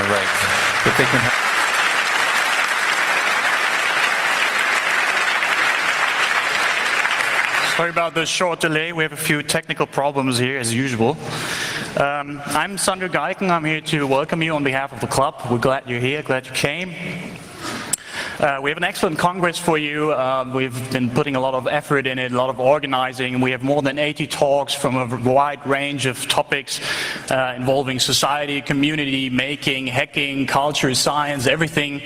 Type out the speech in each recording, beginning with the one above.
right. If they can. Sorry about the short delay. We have a few technical problems here, as usual. I'm Sander Geiken. I'm here to welcome you on behalf of the club. We're glad you're here, glad you came. We have an excellent Congress for you. We've been putting a lot of effort in it, a lot of organizing. We have more than 80 talks from a wide range of topics involving society, community, making, hacking, culture, science, everything.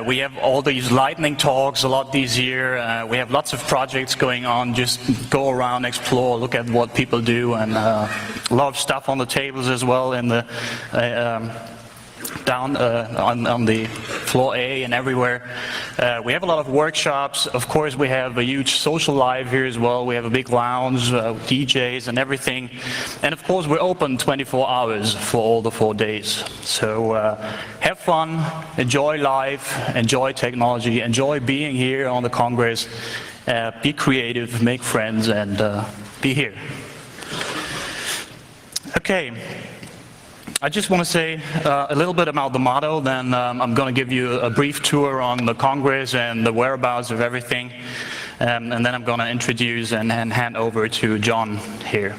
We have all these lightning talks a lot this year. We have lots of projects going on. Just go around, explore, look at what people do, and a lot of stuff on the tables as well in the down on the floor A and everywhere. We have a lot of workshops. Of course, we have a huge social life here as well. We have a big lounge, DJs and everything. And of course, we're open 24 hours for all the 4 days. So have fun, enjoy life, enjoy technology, enjoy being here on the Congress. Be creative, make friends, and be here. Okay. I just want to say a little bit about the motto, then I'm going to give you a brief tour on the Congress and the whereabouts of everything, and then I'm going to introduce and hand over to John here.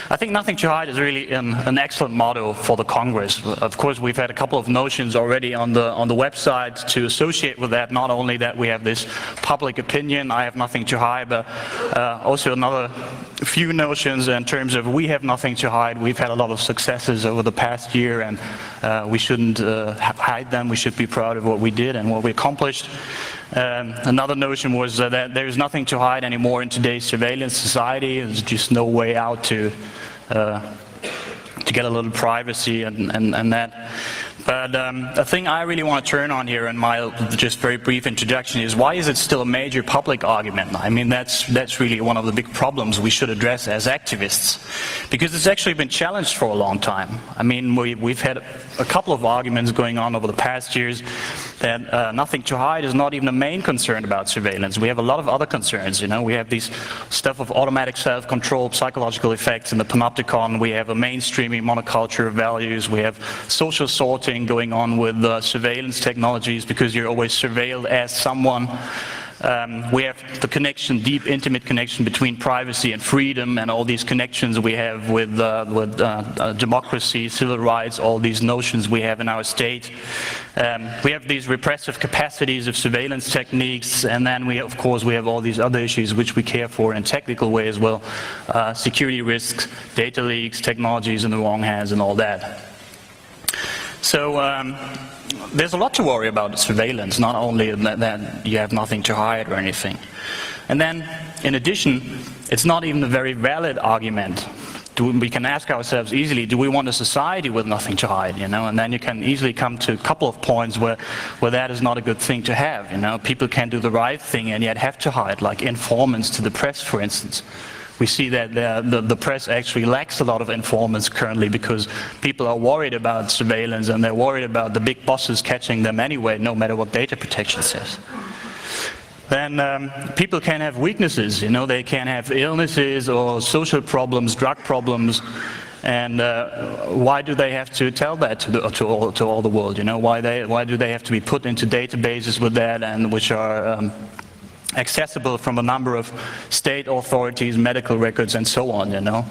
I think nothing to hide is really an excellent motto for the Congress. Of course, we've had a couple of notions already on the website to associate with that. Not only that we have this public opinion, I have nothing to hide, but also another few notions in terms of we have nothing to hide. We've had a lot of successes over the past year, and we shouldn't hide them. We should be proud of what we did and what we accomplished. Another notion was that there's nothing to hide anymore in today's surveillance society. There's just no way out to get a little privacy and that. But a thing I really want to turn on here in my just very brief introduction is why is it still a major public argument? I mean, that's really one of the big problems we should address as activists, because it's actually been challenged for a long time. I mean, we've had a couple of arguments going on over the past years that nothing to hide is not even a main concern about surveillance. We have a lot of other concerns, you know. We have these stuff of automatic self-control, psychological effects in the panopticon. We have a mainstreaming monoculture of values. We have social sorting going on with surveillance technologies because you're always surveilled as someone. We have the connection, deep, intimate connection between privacy and freedom, and all these connections we have with democracy, civil rights, all these notions we have in our state. We have these repressive capacities of surveillance techniques, and then of course, we have all these other issues which we care for in a technical way as well. Security risks, data leaks, technologies in the wrong hands, and all that. So there's a lot to worry about surveillance, not only that you have nothing to hide or anything. And then, in addition, it's not even a very valid argument. We can ask ourselves easily, do we want a society with nothing to hide, you know? And then you can easily come to a couple of points where that is not a good thing to have, you know? People can do the right thing and yet have to hide, like informants to the press, for instance. We see that the press actually lacks a lot of informants currently because people are worried about surveillance and they're worried about the big bosses catching them anyway, no matter what data protection says. Then people can have weaknesses, you know, they can have illnesses or social problems, drug problems, and why do they have to tell that to all the world, you know? Why do they have to be put into databases with that, and which are accessible from a number of state authorities, medical records, and so on, you know?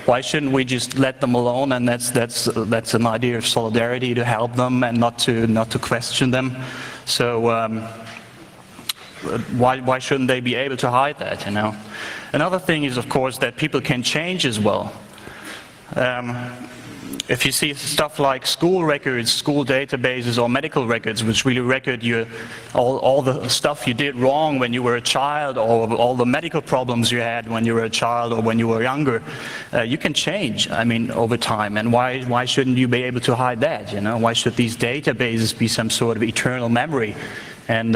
Why shouldn't we just let them alone? And that's an idea of solidarity, to help them and not to question them. So why shouldn't they be able to hide that, you know? Another thing is, of course, that people can change as well. If you see stuff like school records, school databases, or medical records, which really record all the stuff you did wrong when you were a child, or all the medical problems you had when you were a child or when you were younger, you can change, I mean, over time. And why shouldn't you be able to hide that, you know? Why should these databases be some sort of eternal memory and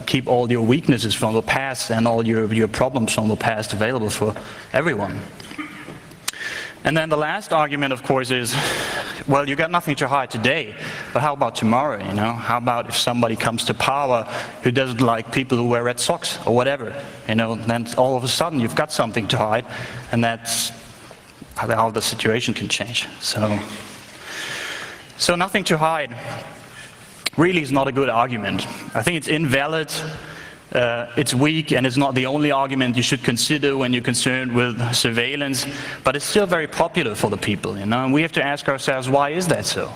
keep all your weaknesses from the past and all your problems from the past available for everyone? And then the last argument, of course, is, well, you got nothing to hide today, but how about tomorrow, you know? How about if somebody comes to power who doesn't like people who wear red socks or whatever, you know? Then all of a sudden you've got something to hide, and that's how the situation can change. So So nothing to hide really is not a good argument. I think it's invalid, it's weak, and it's not the only argument you should consider when you're concerned with surveillance, but it's still very popular for the people, you know, and we have to ask ourselves, why is that so?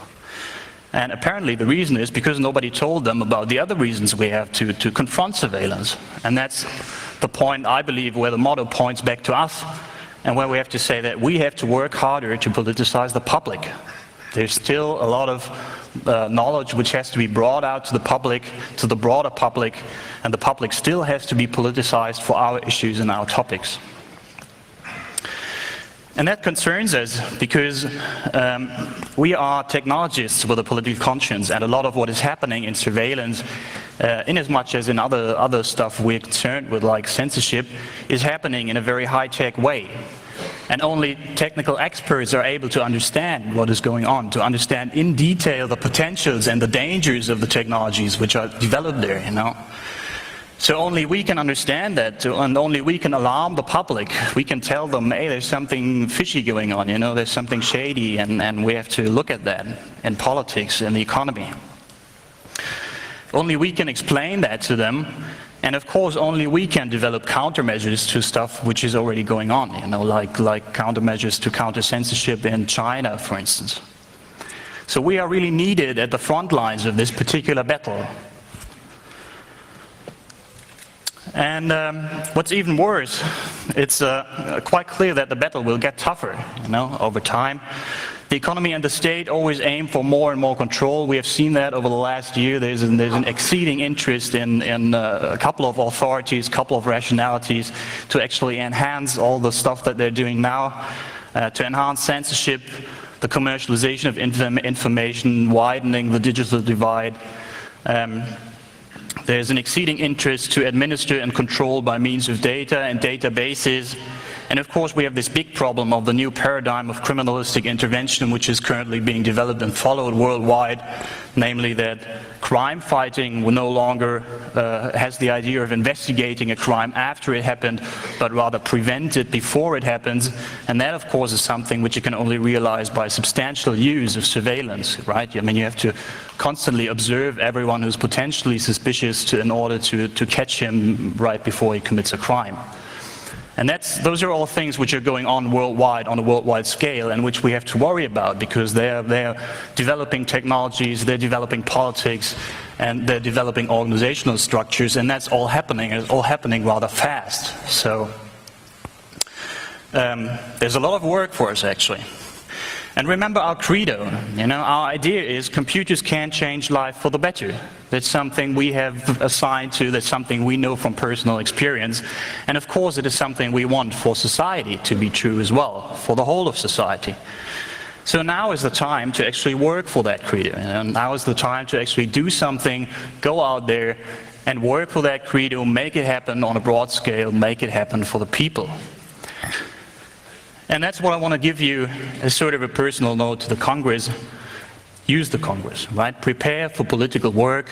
And apparently the reason is because nobody told them about the other reasons we have to confront surveillance. And that's the point, I believe, where the motto points back to us, and where we have to say that we have to work harder to politicize the public. There's still a lot of knowledge which has to be brought out to the public, to the broader public, and the public still has to be politicized for our issues and our topics. And that concerns us because we are technologists with a political conscience, and a lot of what is happening in surveillance, in as much as in other stuff we're concerned with, like censorship, is happening in a very high-tech way. And only technical experts are able to understand what is going on, to understand in detail the potentials and the dangers of the technologies which are developed there, you know. So only we can understand that, and only we can alarm the public. We can tell them, hey, there's something fishy going on, you know, there's something shady, and we have to look at that in politics and the economy. Only we can explain that to them, and of course only we can develop countermeasures to stuff which is already going on, you know, like countermeasures to counter censorship in China, for instance. So we are really needed at the front lines of this particular battle. And what's even worse, it's quite clear that the battle will get tougher, you know, over time. The economy and the state always aim for more and more control. We have seen that over the last year. There's an exceeding interest in a couple of authorities, a couple of rationalities to actually enhance all the stuff that they're doing now, to enhance censorship, the commercialization of information, widening the digital divide. There's an exceeding interest to administer and control by means of data and databases. And of course we have this big problem of the new paradigm of criminalistic intervention, which is currently being developed and followed worldwide, namely that crime fighting no longer has the idea of investigating a crime after it happened, but rather prevent it before it happens. And that of course is something which you can only realize by substantial use of surveillance, right? I mean, you have to constantly observe everyone who's potentially suspicious in order to catch him right before he commits a crime. And those are all things which are going on worldwide, on a worldwide scale, and which we have to worry about, because they're developing technologies, they're developing politics, and they're developing organizational structures, and that's all happening, and it's all happening rather fast. So there's a lot of work for us, actually. And remember our credo, you know, our idea is computers can change life for the better. That's something we have assigned to, that's something we know from personal experience. And of course it is something we want for society to be true as well, for the whole of society. So now is the time to actually work for that credo. And now is the time to actually do something, go out there and work for that credo, make it happen on a broad scale, make it happen for the people. And that's what I want to give you as sort of a personal note to the Congress. Use the Congress, right? Prepare for political work,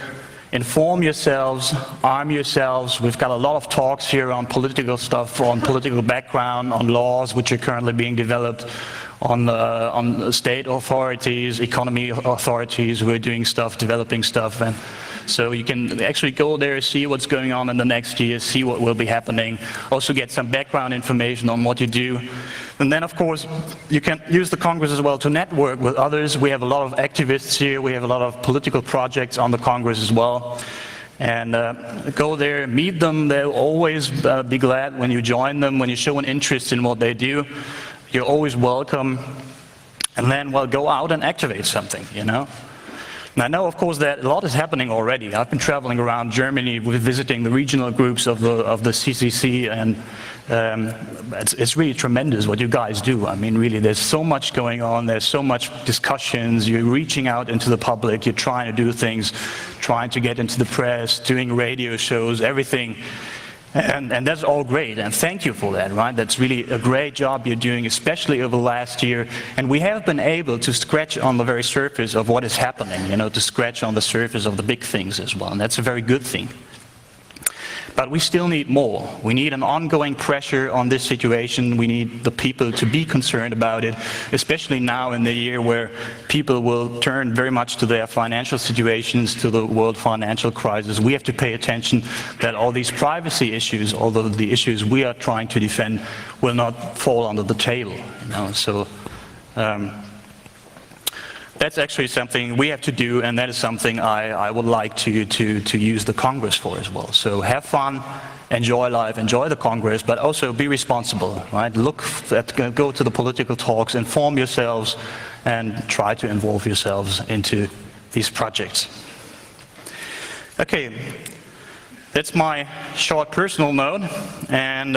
inform yourselves, arm yourselves. We've got a lot of talks here on political stuff, on political background, on laws which are currently being developed, on state authorities, economy authorities who are doing stuff, developing stuff. And so you can actually go there, see what's going on in the next year, see what will be happening, also get some background information on what you do. And then, of course, you can use the Congress as well to network with others. We have a lot of activists here, we have a lot of political projects on the Congress as well. And go there, meet them. They'll always be glad when you join them, when you show an interest in what they do. You're always welcome. And then, well, go out and activate something, you know. And I know, of course, that a lot is happening already. I've been traveling around Germany, visiting the regional groups of the CCC, and it's really tremendous what you guys do. I mean, really, there's so much going on. There's so much discussions. You're reaching out into the public. You're trying to do things, trying to get into the press, doing radio shows, everything. And that's all great, and thank you for that, right? That's really a great job you're doing, especially over the last year. And we have been able to scratch on the very surface of what is happening, you know, to scratch on the surface of the big things as well, and that's a very good thing. But we still need more. We need an ongoing pressure on this situation. We need the people to be concerned about it, especially now in the year where people will turn very much to their financial situations, to the world financial crisis. We have to pay attention that all these privacy issues, although the issues we are trying to defend, will not fall under the table. So that's actually something we have to do, and that is something I would like to use the Congress for as well. So have fun, enjoy life, enjoy the Congress, but also be responsible, right? Go to the political talks, inform yourselves, and try to involve yourselves into these projects. Okay, that's my short personal note, and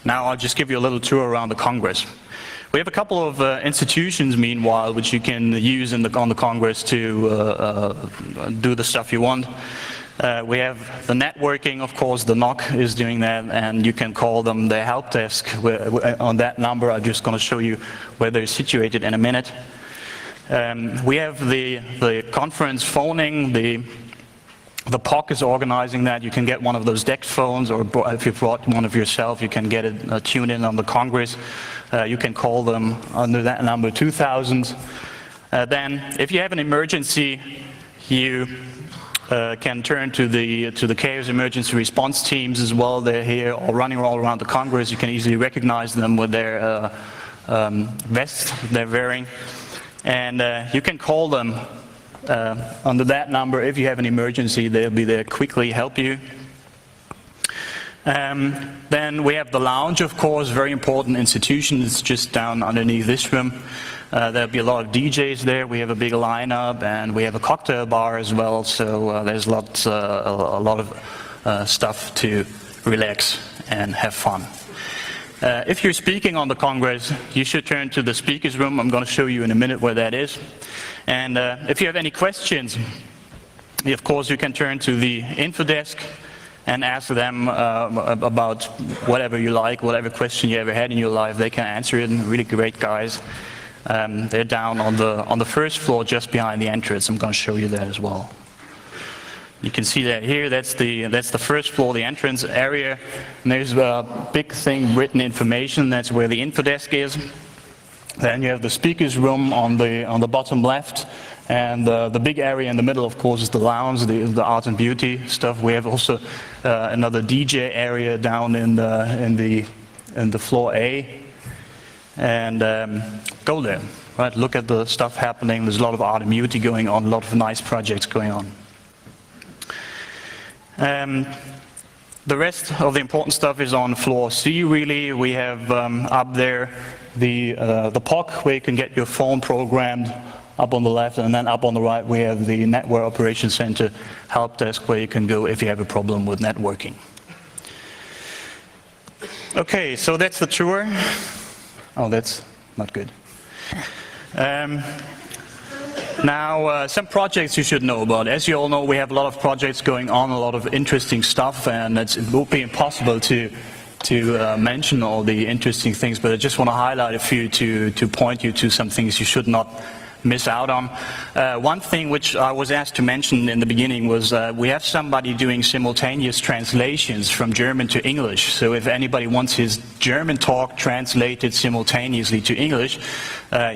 now I'll just give you a little tour around the Congress. We have a couple of institutions, meanwhile, which you can use on the Congress to do the stuff you want. We have the networking, of course, the NOC is doing that, and you can call them the help desk. On that number, I'm just going to show you where they're situated in a minute. We have the conference phoning, the POC is organizing that. You can get one of those DECT phones, or if you brought one of yourself, you can get it tuned in on the Congress. You can call them under that number 2000. Then, if you have an emergency, you can turn to the chaos emergency response teams as well. They're here, all running all around the Congress. You can easily recognize them with their vests they're wearing, and you can call them under that number. If you have an emergency, they'll be there quickly help you. Then we have the lounge, of course, very important institution. It's just down underneath this room. There'll be a lot of DJs there. We have a big lineup, and we have a cocktail bar as well. So there's a lot of stuff to relax and have fun. If you're speaking on the Congress, you should turn to the speakers room. I'm going to show you in a minute where that is. And if you have any questions, of course, you can turn to the info desk and ask them about whatever you like, whatever question you ever had in your life. They can answer it. Really great guys. They're down on the first floor, just behind the entrance. I'm going to show you that as well. You can see that here. That's the first floor, the entrance area. And there's a big thing, written information. That's where the info desk is. Then you have the speakers room on the bottom left. And the big area in the middle, of course, is the lounge, the art and beauty stuff. We have also another DJ area down in the floor A, and go there. Right, look at the stuff happening. There's a lot of art and beauty going on, a lot of nice projects going on. The rest of the important stuff is on floor C. Really, we have up there the POC, where you can get your phone programmed. Up on the left, and then up on the right we have the Network Operations Center help desk, where you can go if you have a problem with networking. Okay, so that's the tour. Oh, that's not good. Now, some projects you should know about. As you all know, we have a lot of projects going on, a lot of interesting stuff, and it would be impossible to mention all the interesting things, but I just want to highlight a few to point you to some things you should not miss out on. One thing which I was asked to mention in the beginning was we have somebody doing simultaneous translations from German to English. So if anybody wants his German talk translated simultaneously to English,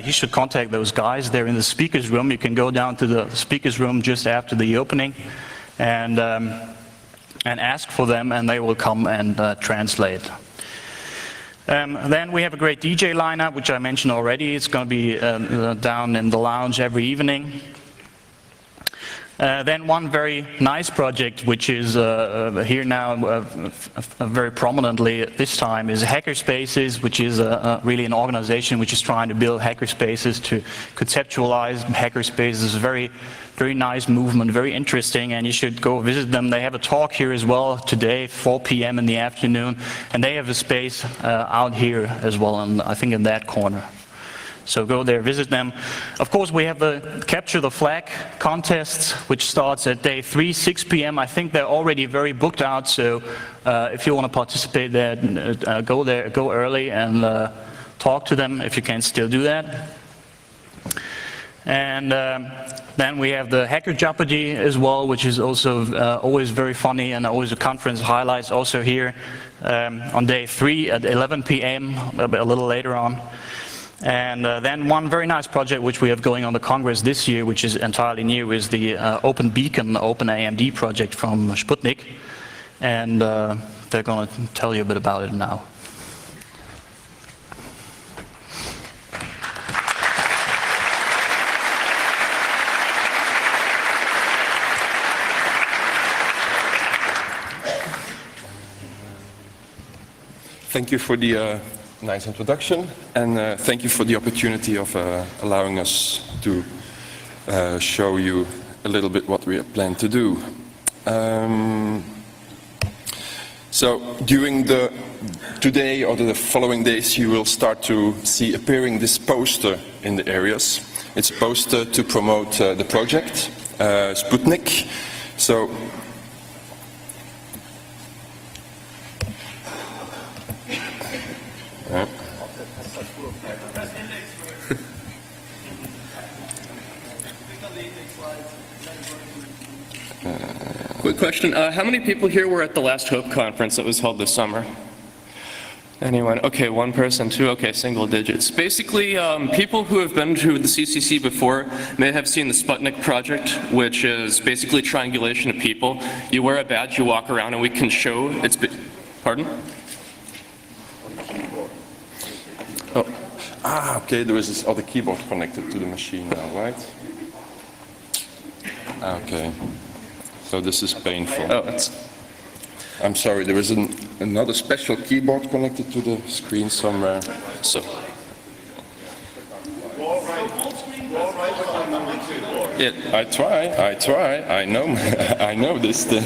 he should contact those guys. They're in the speakers room. You can go down to the speakers room just after the opening and ask for them, and they will come and translate. Then we have a great DJ lineup, which I mentioned already. It's going to be down in the lounge every evening. Then one very nice project, which is here now very prominently at this time, is hackerspaces, which is really an organization which is trying to build hackerspaces, to conceptualize hackerspaces. Very nice movement, very interesting, and you should go visit them. They have a talk here as well today, 4 p.m. in the afternoon, and they have a space out here as well, and I think in that corner. So go there, visit them. Of course, we have the Capture the Flag contests, which starts at day 3, 6 p.m. I think they're already very booked out, so if you want to participate there, go there, go early and talk to them if you can still do that. And then we have the Hacker Jeopardy as well, which is also always very funny and always a conference highlights also here on day 3 at 11 p.m., a little later on. And then one very nice project which we have going on the Congress this year, which is entirely new, is the Open Beacon, Open AMD project from Sputnik. And they're going to tell you a bit about it now. Thank you for the nice introduction, and thank you for the opportunity of allowing us to show you a little bit what we plan to do. So during today or the following days, you will start to see appearing this poster in the areas. It's a poster to promote the project, Sputnik. So quick question, how many people here were at the last HOPE conference that was held this summer? Anyone? Okay, one person, two, okay, single digits. Basically, people who have been to the CCC before may have seen the Sputnik Project, which is basically triangulation of people. You wear a badge, you walk around, and we can show it's... Pardon? Oh. Ah, okay, there is this other keyboard connected to the machine now, right? Okay. So this is painful. Oh, it's... I'm sorry, there is another special keyboard connected to the screen somewhere. So... I try, I know, I know this thing.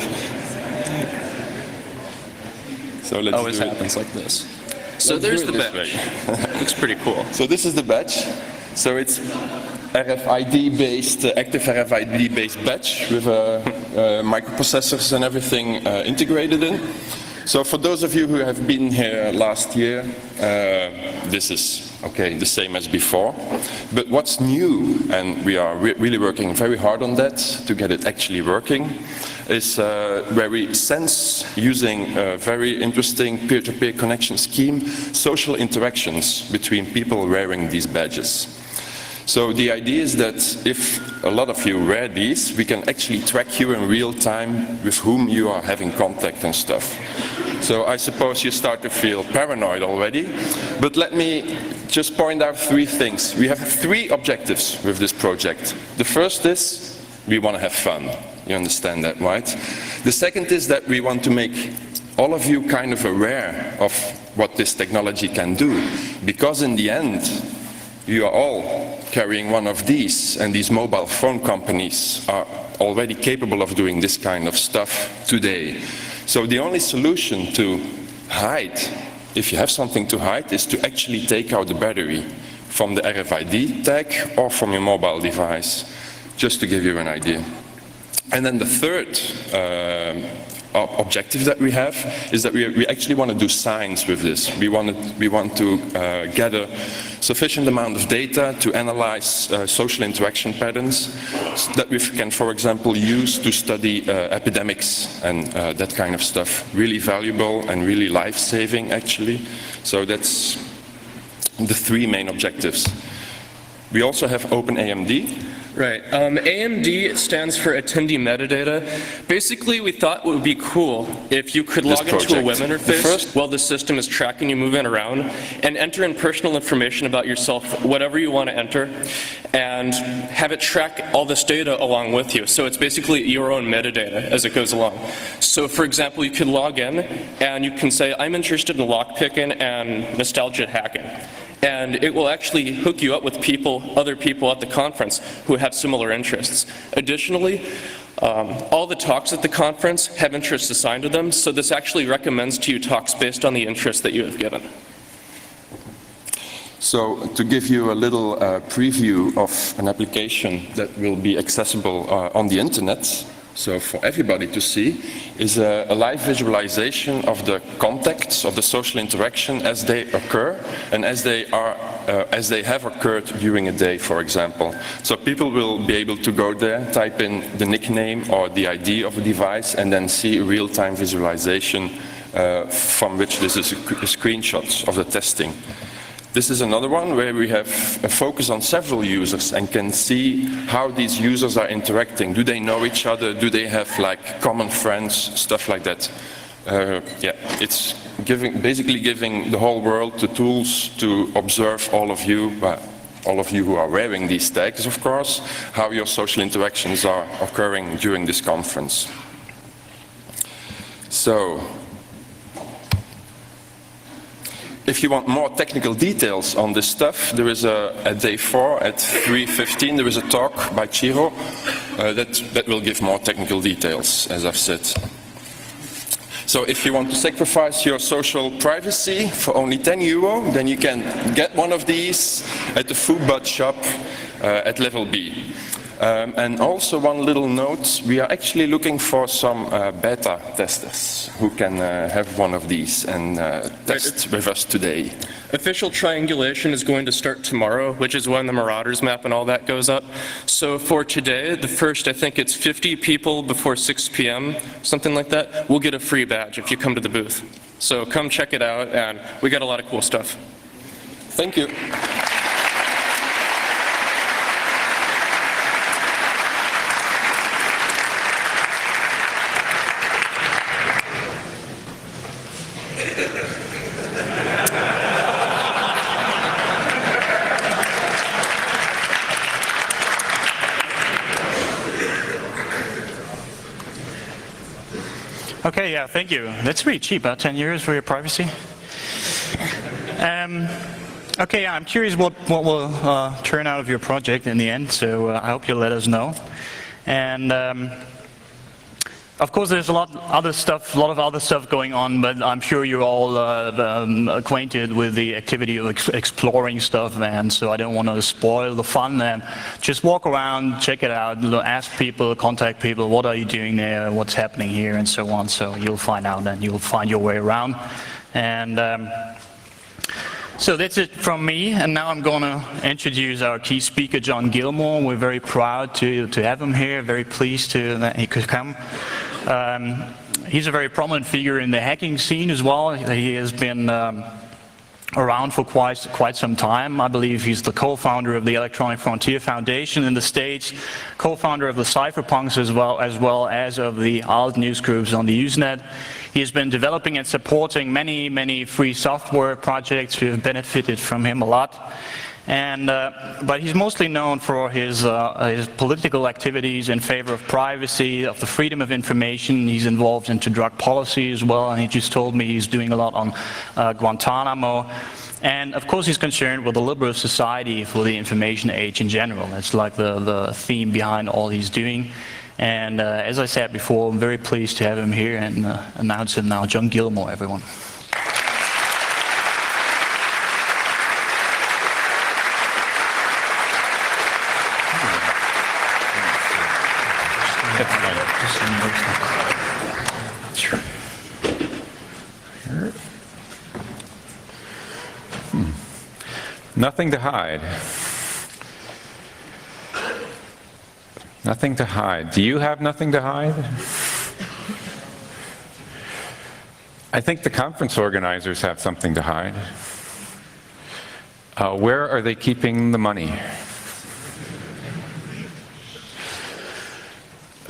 So let's always happens like this. So there's the badge. Looks pretty cool. So this is the badge. So it's RFID-based, active RFID-based badge with microprocessors and everything integrated in. So for those of you who have been here last year, this is okay, the same as before. But what's new, and we are really working very hard on that to get it actually working, is where we sense, using a very interesting peer-to-peer connection scheme, social interactions between people wearing these badges. So the idea is that if a lot of you wear these, we can actually track you in real time with whom you are having contact and stuff. So I suppose you start to feel paranoid already, but let me just point out 3 things. We have 3 objectives with this project. The first is we want to have fun. You understand that, right? The second is that we want to make all of you kind of aware of what this technology can do, because in the end, you are all carrying one of these, and these mobile phone companies are already capable of doing this kind of stuff today. So the only solution to hide, if you have something to hide, is to actually take out the battery from the RFID tag or from your mobile device, just to give you an idea. And then the third objective that we have is that we actually want to do science with this. We want to gather sufficient amount of data to analyze social interaction patterns that we can, for example, use to study epidemics and that kind of stuff. Really valuable and really life-saving, actually. So that's the 3 main objectives. We also have Open AMD. Right. AMD stands for attendee metadata. Basically, we thought it would be cool if you could log into a web interface while the system is tracking you moving around and enter in personal information about yourself, whatever you want to enter, and have it track all this data along with you. So it's basically your own metadata as it goes along. So for example, you could log in and you can say, I'm interested in lockpicking and nostalgia hacking. And it will actually hook you up with other people at the conference who have similar interests. Additionally, all the talks at the conference have interests assigned to them, so this actually recommends to you talks based on the interest that you have given. So to give you a little preview of an application that will be accessible on the internet, so for everybody to see, is a live visualization of the contacts of the social interaction as they occur and as they have occurred during a day, for example. So people will be able to go there, type in the nickname or the ID of a device, and then see real-time visualization from which this is screenshots of the testing. This is another one where we have a focus on several users and can see how these users are interacting. Do they know each other? Do they have like common friends? Stuff like that. Yeah, it's basically giving the whole world the tools to observe all of you who are wearing these tags, of course, how your social interactions are occurring during this conference. So, if you want more technical details on this stuff, there is at day 4 at 3:15 there is a talk by Chiro that will give more technical details, as I've said. So if you want to sacrifice your social privacy for only €10, then you can get one of these at the Foodbud shop at level B. And also one little note, we are actually looking for some beta testers who can have one of these and test with us today. Official triangulation is going to start tomorrow, which is when the Marauders map and all that goes up. So for today, the first, I think it's 50 people before 6 p.m., something like that, we'll get a free badge if you come to the booth. So come check it out, and we got a lot of cool stuff. Thank you. Okay, yeah, thank you. That's pretty cheap, 10 euros for your privacy. Okay, yeah, I'm curious what will turn out of your project in the end, so I hope you'll let us know. And of course, there's a lot of other stuff going on, but I'm sure you're all acquainted with the activity of exploring stuff, and so I don't want to spoil the fun. And just walk around, check it out, ask people, contact people, what are you doing there, what's happening here, and so on. So you'll find out, and you'll find your way around. And so that's it from me, and now I'm going to introduce our key speaker, John Gilmore. We're very proud to have him here, very pleased that he could come. He's a very prominent figure in the hacking scene as well. He has been around for quite some time. I believe he's the co-founder of the Electronic Frontier Foundation in the States, co-founder of the Cypherpunks as well as of the alt news groups on the Usenet. He has been developing and supporting many free software projects who have benefited from him a lot. And, but he's mostly known for his political activities in favor of privacy, of the freedom of information. He's involved into drug policy as well, and he just told me he's doing a lot on Guantanamo. And of course he's concerned with the liberal society for the information age in general. That's like the theme behind all he's doing. And as I said before, I'm very pleased to have him here and announce him now. John Gilmore, everyone. Nothing to hide. Nothing to hide. Do you have nothing to hide? I think the conference organizers have something to hide. Where are they keeping the money?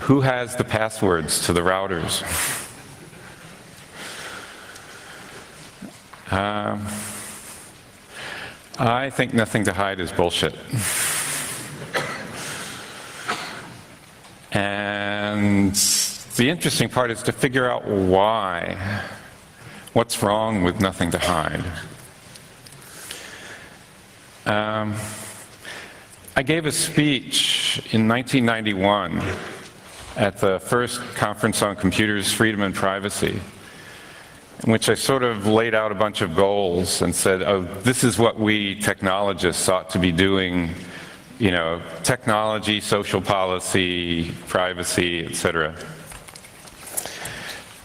Who has the passwords to the routers? I think nothing to hide is bullshit. And the interesting part is to figure out why. What's wrong with nothing to hide? I gave a speech in 1991 at the first conference on computers, freedom and privacy, in which I sort of laid out a bunch of goals and said, oh, this is what we technologists ought to be doing you know, technology, social policy, privacy, etc.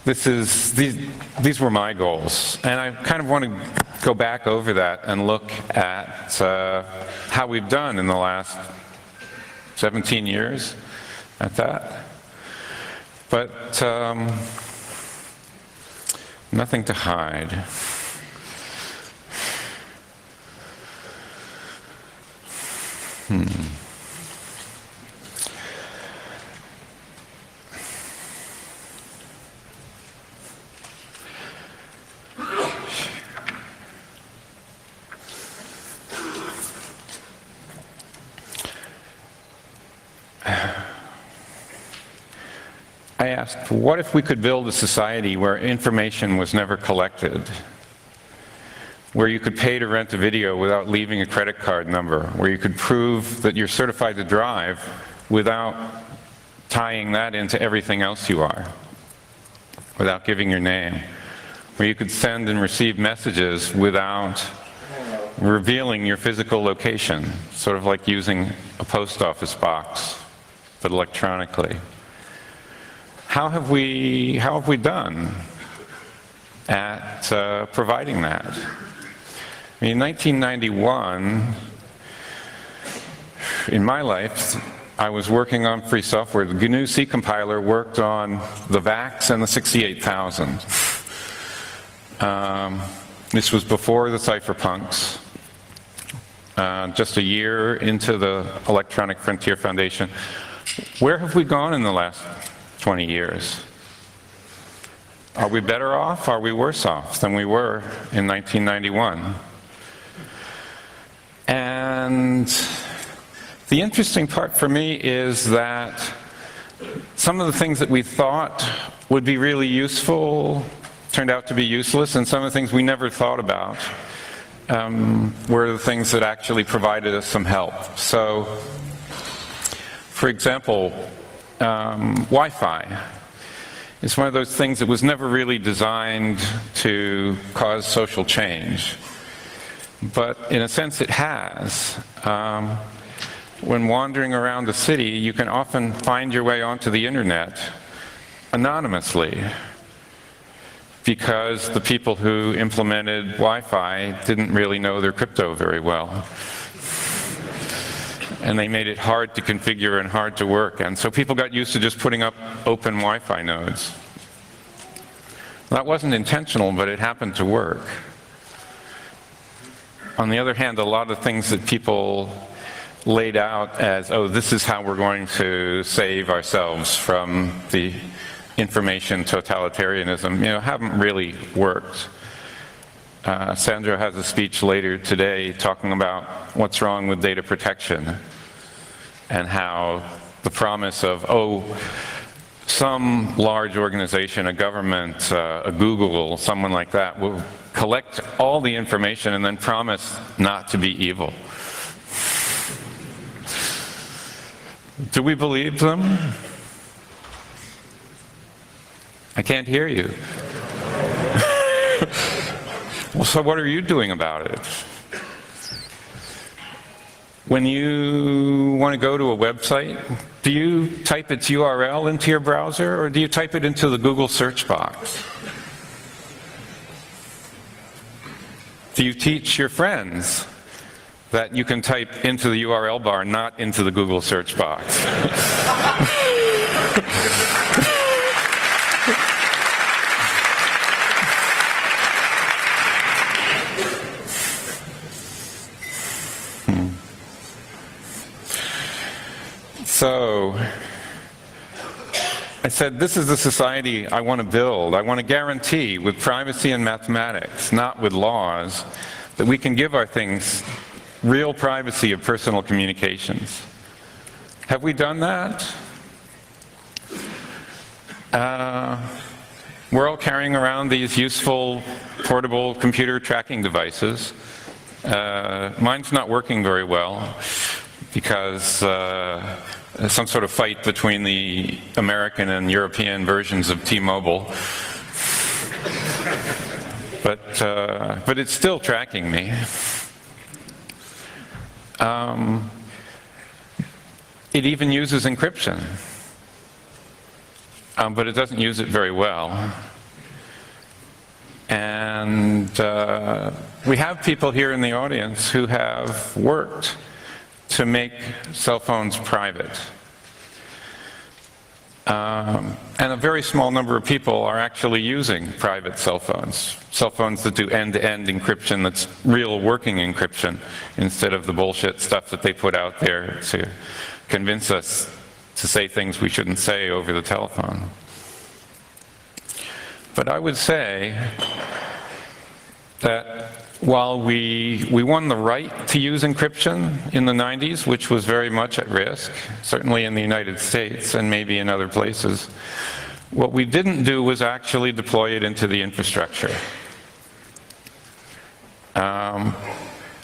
These were my goals, and I kind of want to go back over that and look at how we've done in the last 17 years at that. But nothing to hide. I asked, what if we could build a society where information was never collected? Where you could pay to rent a video without leaving a credit card number, where you could prove that you're certified to drive without tying that into everything else you are, without giving your name, where you could send and receive messages without revealing your physical location, sort of like using a post office box, but electronically. How have we done at providing that? I mean, in 1991, in my life, I was working on free software. The GNU C compiler worked on the VAX and the 68,000. This was before the cypherpunks, just a year into the Electronic Frontier Foundation. Where have we gone in the last 20 years? Are we better off? Are we worse off than we were in 1991? And the interesting part for me is that some of the things that we thought would be really useful turned out to be useless, and some of the things we never thought about were the things that actually provided us some help. So, for example, Wi-Fi is one of those things that was never really designed to cause social change. But in a sense it has. When wandering around the city, you can often find your way onto the internet anonymously, because the people who implemented Wi-Fi didn't really know their crypto very well. And they made it hard to configure and hard to work. And so people got used to just putting up open Wi-Fi nodes. That wasn't intentional, but it happened to work. On the other hand, a lot of things that people laid out as, oh, this is how we're going to save ourselves from the information totalitarianism, you know, haven't really worked. Sandra has a speech later today talking about what's wrong with data protection and how the promise of, oh, some large organization, a government, a Google, someone like that, will collect all the information and then promise not to be evil. Do we believe them? I can't hear you. Well, so what are you doing about it? When you want to go to a website, do you type its URL into your browser, or do you type it into the Google search box? Do you teach your friends that you can type into the URL bar, not into the Google search box? So, I said, this is the society I want to build. I want to guarantee with privacy and mathematics, not with laws, that we can give our things real privacy of personal communications. Have we done that? We're all carrying around these useful portable computer tracking devices. Mine's not working very well because some sort of fight between the American and European versions of T-Mobile. But it's still tracking me. it even uses encryption, but it doesn't use it very well. And we have people here in the audience who have worked to make cell phones private. And a very small number of people are actually using private cell phones that do end-to-end encryption, that's real working encryption, instead of the bullshit stuff that they put out there to convince us to say things we shouldn't say over the telephone. But I would say that while we won the right to use encryption in the 90s, which was very much at risk, certainly in the United States and maybe in other places, what we didn't do was actually deploy it into the infrastructure.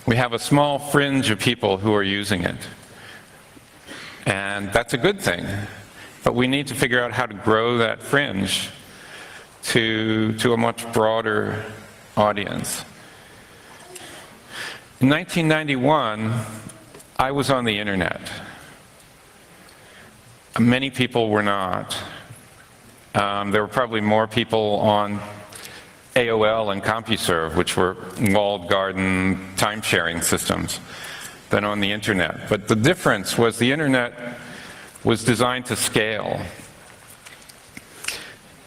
We have a small fringe of people who are using it, and that's a good thing, but we need to figure out how to grow that fringe to a much broader audience. In 1991, I was on the internet. Many people were not. There were probably more people on AOL and CompuServe, which were walled garden time-sharing systems, than on the internet. But the difference was the internet was designed to scale.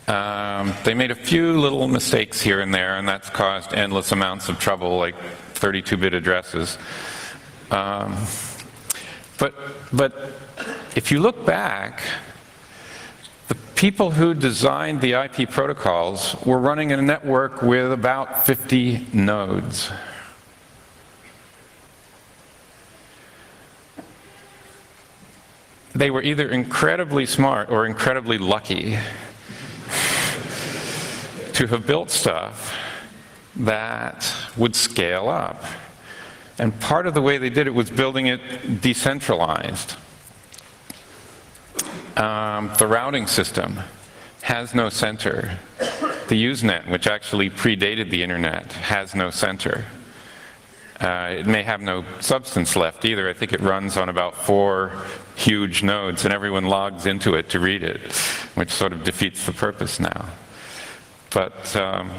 They made a few little mistakes here and there, and that's caused endless amounts of trouble, like 32-bit addresses. But if you look back, the people who designed the IP protocols were running a network with about 50 nodes. They were either incredibly smart or incredibly lucky to have built stuff that would scale up. And part of the way they did it was building it decentralized. The routing system has no center. The Usenet, which actually predated the internet, has no center. It may have no substance left either. I think it runs on about 4 huge nodes, and everyone logs into it to read it, which sort of defeats the purpose now. But a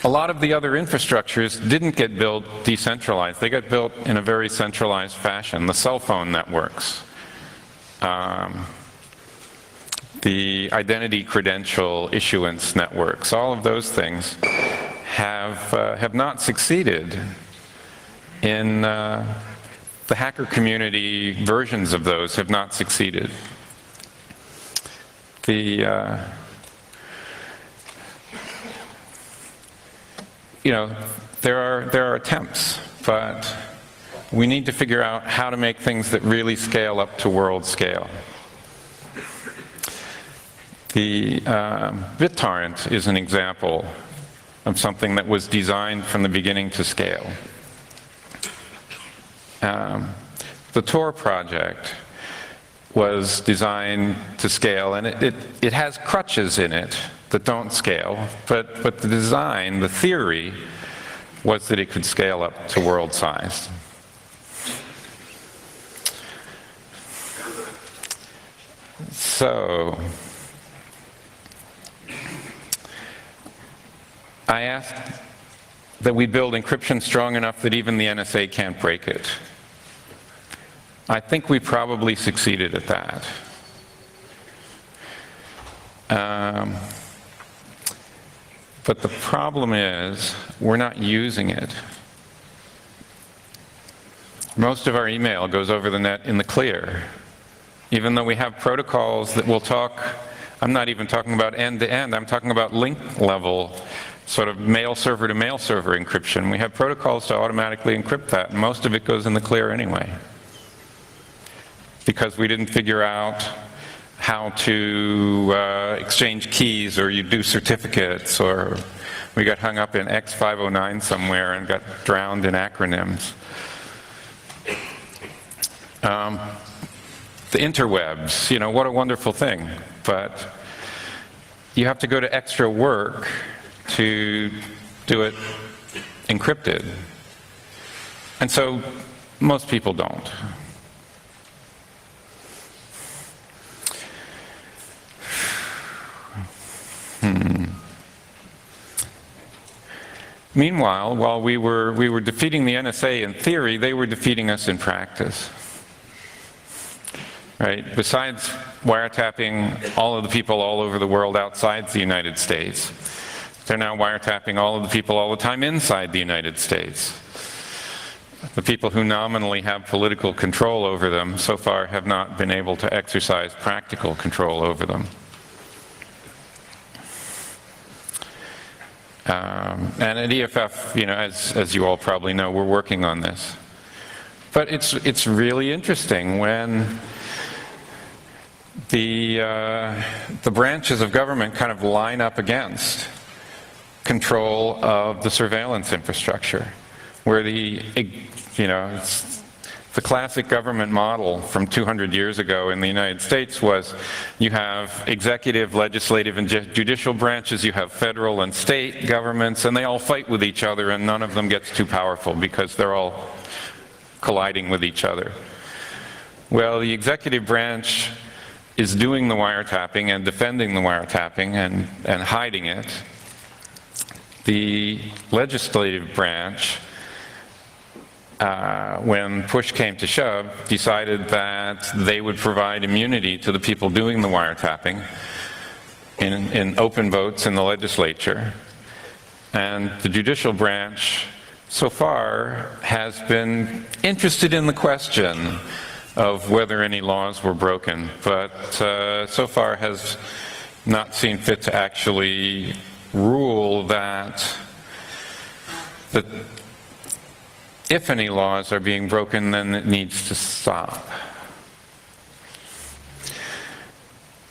lot of the other infrastructures didn't get built decentralized. They got built in a very centralized fashion. The cell phone networks, the identity credential issuance networks, all of those things have not succeeded in the hacker community. Versions of those have not succeeded. You know, there are attempts, but we need to figure out how to make things that really scale up to world scale. The BitTorrent is an example of something that was designed from the beginning to scale. The Tor project was designed to scale, and it has crutches in it that don't scale, but the design, the theory, was that it could scale up to world size. So, I asked that we build encryption strong enough that even the NSA can't break it. I think we probably succeeded at that. But the problem is, we're not using it. Most of our email goes over the net in the clear. Even though we have protocols that will talk, I'm not even talking about end-to-end, I'm talking about link level, sort of mail server to mail server encryption. We have protocols to automatically encrypt that, and most of it goes in the clear anyway. Because we didn't figure out how to exchange keys, or you do certificates, or we got hung up in X509 somewhere and got drowned in acronyms. The interwebs, you know, what a wonderful thing, but you have to go to extra work to do it encrypted. And so most people don't. Meanwhile, while we were defeating the NSA in theory, they were defeating us in practice. Right? Besides wiretapping all of the people all over the world outside the United States, they're now wiretapping all of the people all the time inside the United States. The people who nominally have political control over them so far have not been able to exercise practical control over them. And at EFF, you know, as you all probably know, we're working on this. But it's really interesting when the branches of government kind of line up against control of the surveillance infrastructure, where the classic government model from 200 years ago in the United States was you have executive, legislative, and judicial branches, you have federal and state governments, and they all fight with each other, and none of them gets too powerful because they're all colliding with each other. Well, the executive branch is doing the wiretapping and defending the wiretapping and hiding it. The legislative branch, when push came to shove, decided that they would provide immunity to the people doing the wiretapping in open votes in the legislature. And the judicial branch, so far, has been interested in the question of whether any laws were broken, but so far has not seen fit to actually rule that if any laws are being broken, then it needs to stop.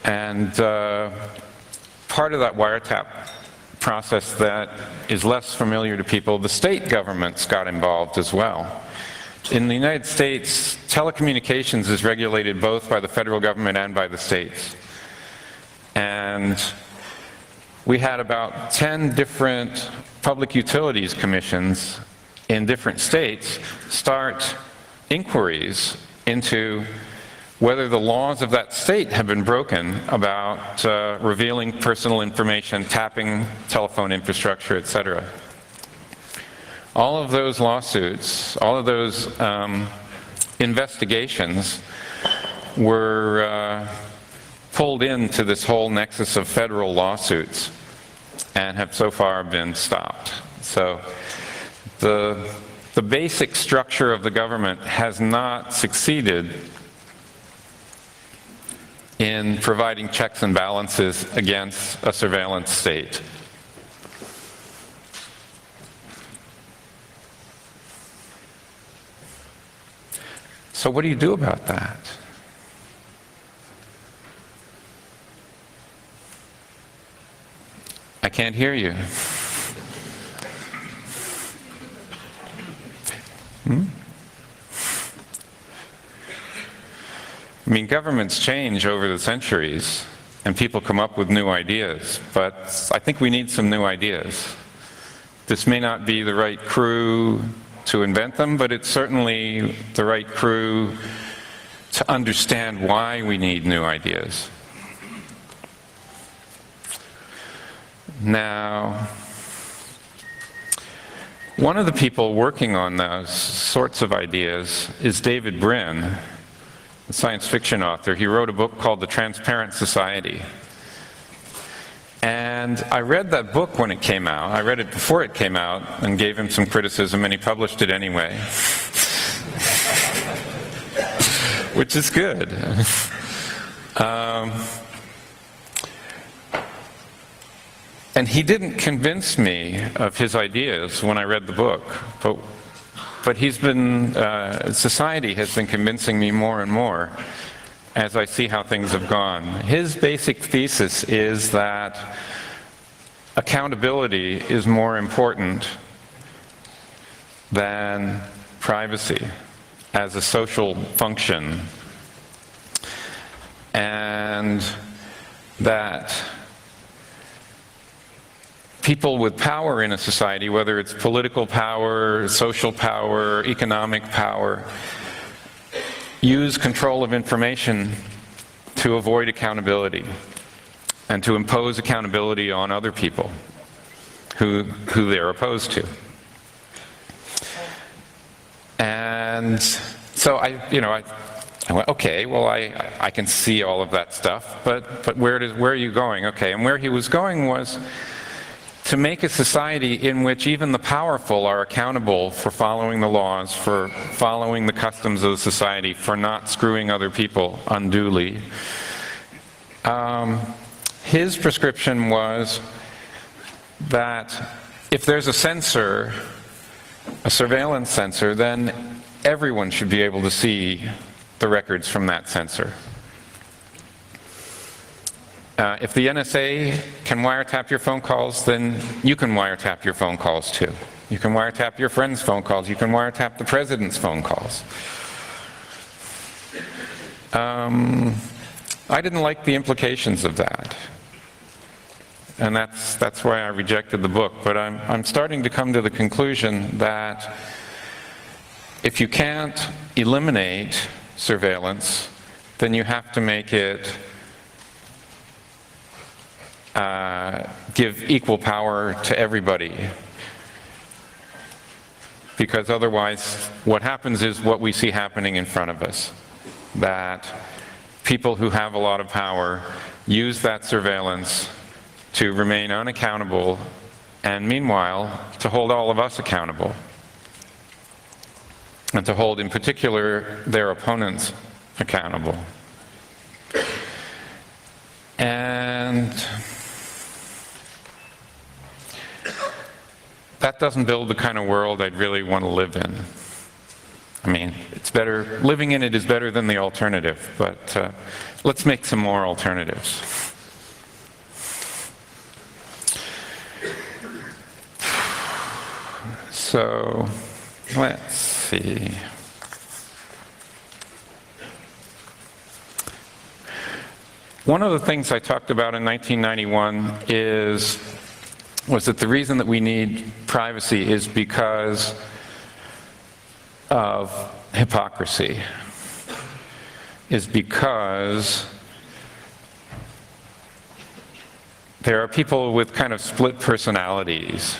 And part of that wiretap process that is less familiar to people, the state governments got involved as well. In the United States, telecommunications is regulated both by the federal government and by the states. And we had about 10 different public utilities commissions in different states start inquiries into whether the laws of that state have been broken about revealing personal information, tapping telephone infrastructure, etc. All of those lawsuits, all of those investigations were pulled into this whole nexus of federal lawsuits and have so far been stopped. So the basic structure of the government has not succeeded in providing checks and balances against a surveillance state. So what do you do about that? I can't hear you. I mean, governments change over the centuries, and people come up with new ideas, but I think we need some new ideas. This may not be the right crew to invent them, but it's certainly the right crew to understand why we need new ideas. Now, one of the people working on those sorts of ideas is David Brinn, a science fiction author. He wrote a book called The Transparent Society. And I read that book when it came out. I read it before it came out and gave him some criticism, and he published it anyway. Which is good. And he didn't convince me of his ideas when I read the book, but he's been, society has been convincing me more and more as I see how things have gone. His basic thesis is that accountability is more important than privacy as a social function, and that people with power in a society, whether it's political power, social power, economic power, use control of information to avoid accountability and to impose accountability on other people who they're opposed to. And so I went, okay, well, I can see all of that stuff, but where are you going? Okay, and where he was going was to make a society in which even the powerful are accountable for following the laws, for following the customs of the society, for not screwing other people unduly. His prescription was that if there's a censor, a surveillance sensor, then everyone should be able to see the records from that sensor. If the NSA can wiretap your phone calls, then you can wiretap your phone calls too. You can wiretap your friends' phone calls. You can wiretap the president's phone calls. I didn't like the implications of that. And that's why I rejected the book. But I'm starting to come to the conclusion that if you can't eliminate surveillance, then you have to make it give equal power to everybody. Because otherwise, what happens is what we see happening in front of us. That people who have a lot of power use that surveillance to remain unaccountable, and meanwhile, to hold all of us accountable. And to hold, in particular, their opponents accountable. And that doesn't build the kind of world I'd really want to live in. I mean, it's better, living in it is better than the alternative, but let's make some more alternatives. So, let's see. One of the things I talked about in 1991 was that the reason that we need privacy is because of hypocrisy, is because there are people with kind of split personalities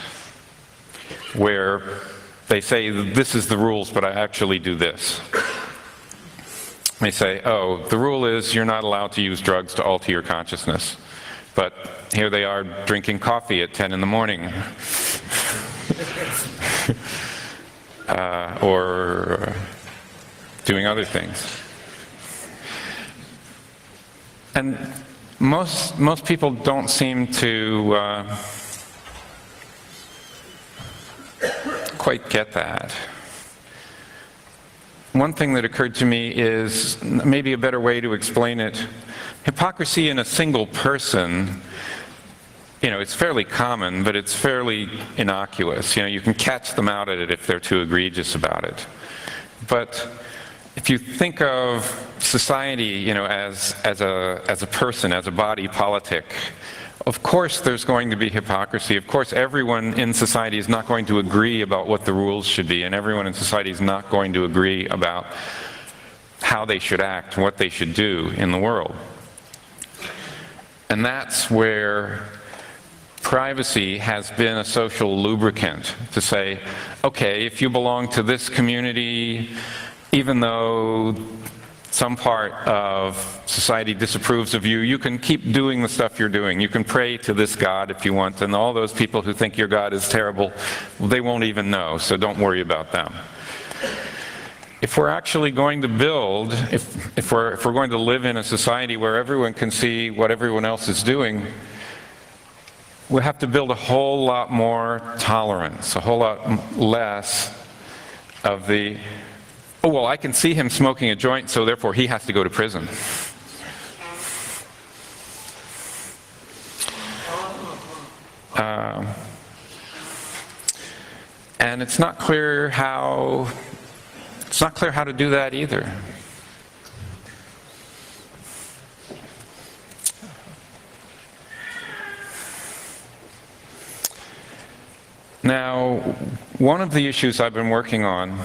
where they say, this is the rules, but I actually do this. They say, oh, the rule is you're not allowed to use drugs to alter your consciousness. But here they are drinking coffee at 10 in the morning. Or doing other things. And most people don't seem to quite get that. One thing that occurred to me is maybe a better way to explain it. Hypocrisy in a single person, it's fairly common, but it's fairly innocuous. You can catch them out at it if they're too egregious about it. But if you think of society, as a person, as a body politic, of course there's going to be hypocrisy. Of course everyone in society is not going to agree about what the rules should be, and everyone in society is not going to agree about how they should act and what they should do in the world. And that's where privacy has been a social lubricant to say, okay, if you belong to this community, even though some part of society disapproves of you, you can keep doing the stuff you're doing. You can pray to this God if you want, and all those people who think your God is terrible, they won't even know, so don't worry about them. If we're actually going to build, if we're going to live in a society where everyone can see what everyone else is doing, we have to build a whole lot more tolerance, a whole lot less of the, oh, well, I can see him smoking a joint, so therefore he has to go to prison. And it's not clear how to do that either. Now, one of the issues I've been working on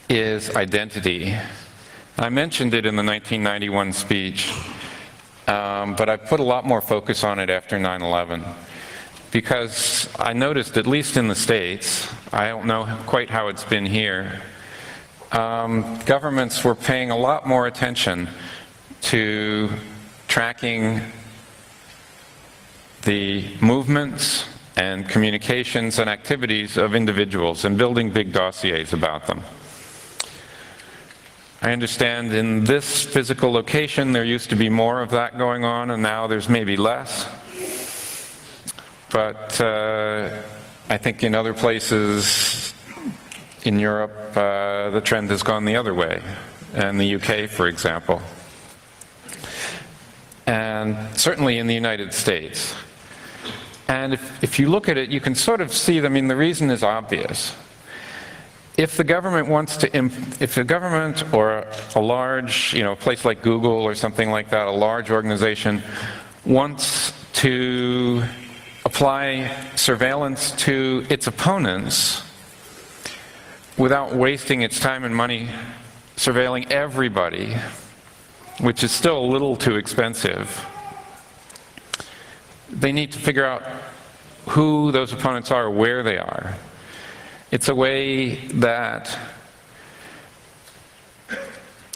is identity. I mentioned it in the 1991 speech, but I put a lot more focus on it after 9/11, because I noticed, at least in the States, I don't know quite how it's been here, governments were paying a lot more attention to tracking the movements and communications and activities of individuals and building big dossiers about them. I understand in this physical location there used to be more of that going on, and now there's maybe less. But I think in other places in Europe, the trend has gone the other way, and the UK, for example. And certainly in the United States. And if you look at it, you can sort of see, I mean, the reason is obvious. If the government wants to, if the government or a large, a place like Google or something like that, a large organization, wants to apply surveillance to its opponents without wasting its time and money surveilling everybody, which is still a little too expensive, they need to figure out who those opponents are, where they are. It's a way that,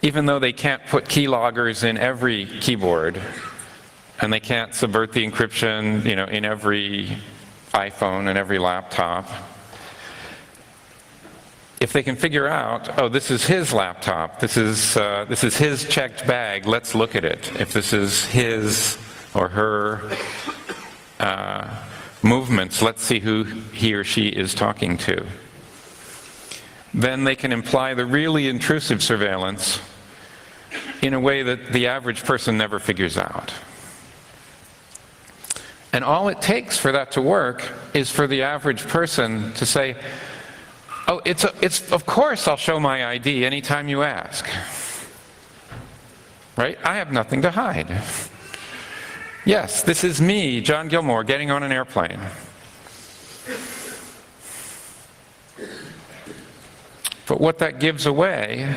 even though they can't put keyloggers in every keyboard, and they can't subvert the encryption, in every iPhone and every laptop, if they can figure out, oh, this is his laptop, this is his checked bag, let's look at it. If this is his or her movements, let's see who he or she is talking to. Then they can imply the really intrusive surveillance in a way that the average person never figures out. And all it takes for that to work is for the average person to say, oh, it's of course I'll show my ID anytime you ask. Right? I have nothing to hide. Yes, this is me, John Gilmore, getting on an airplane. But what that gives away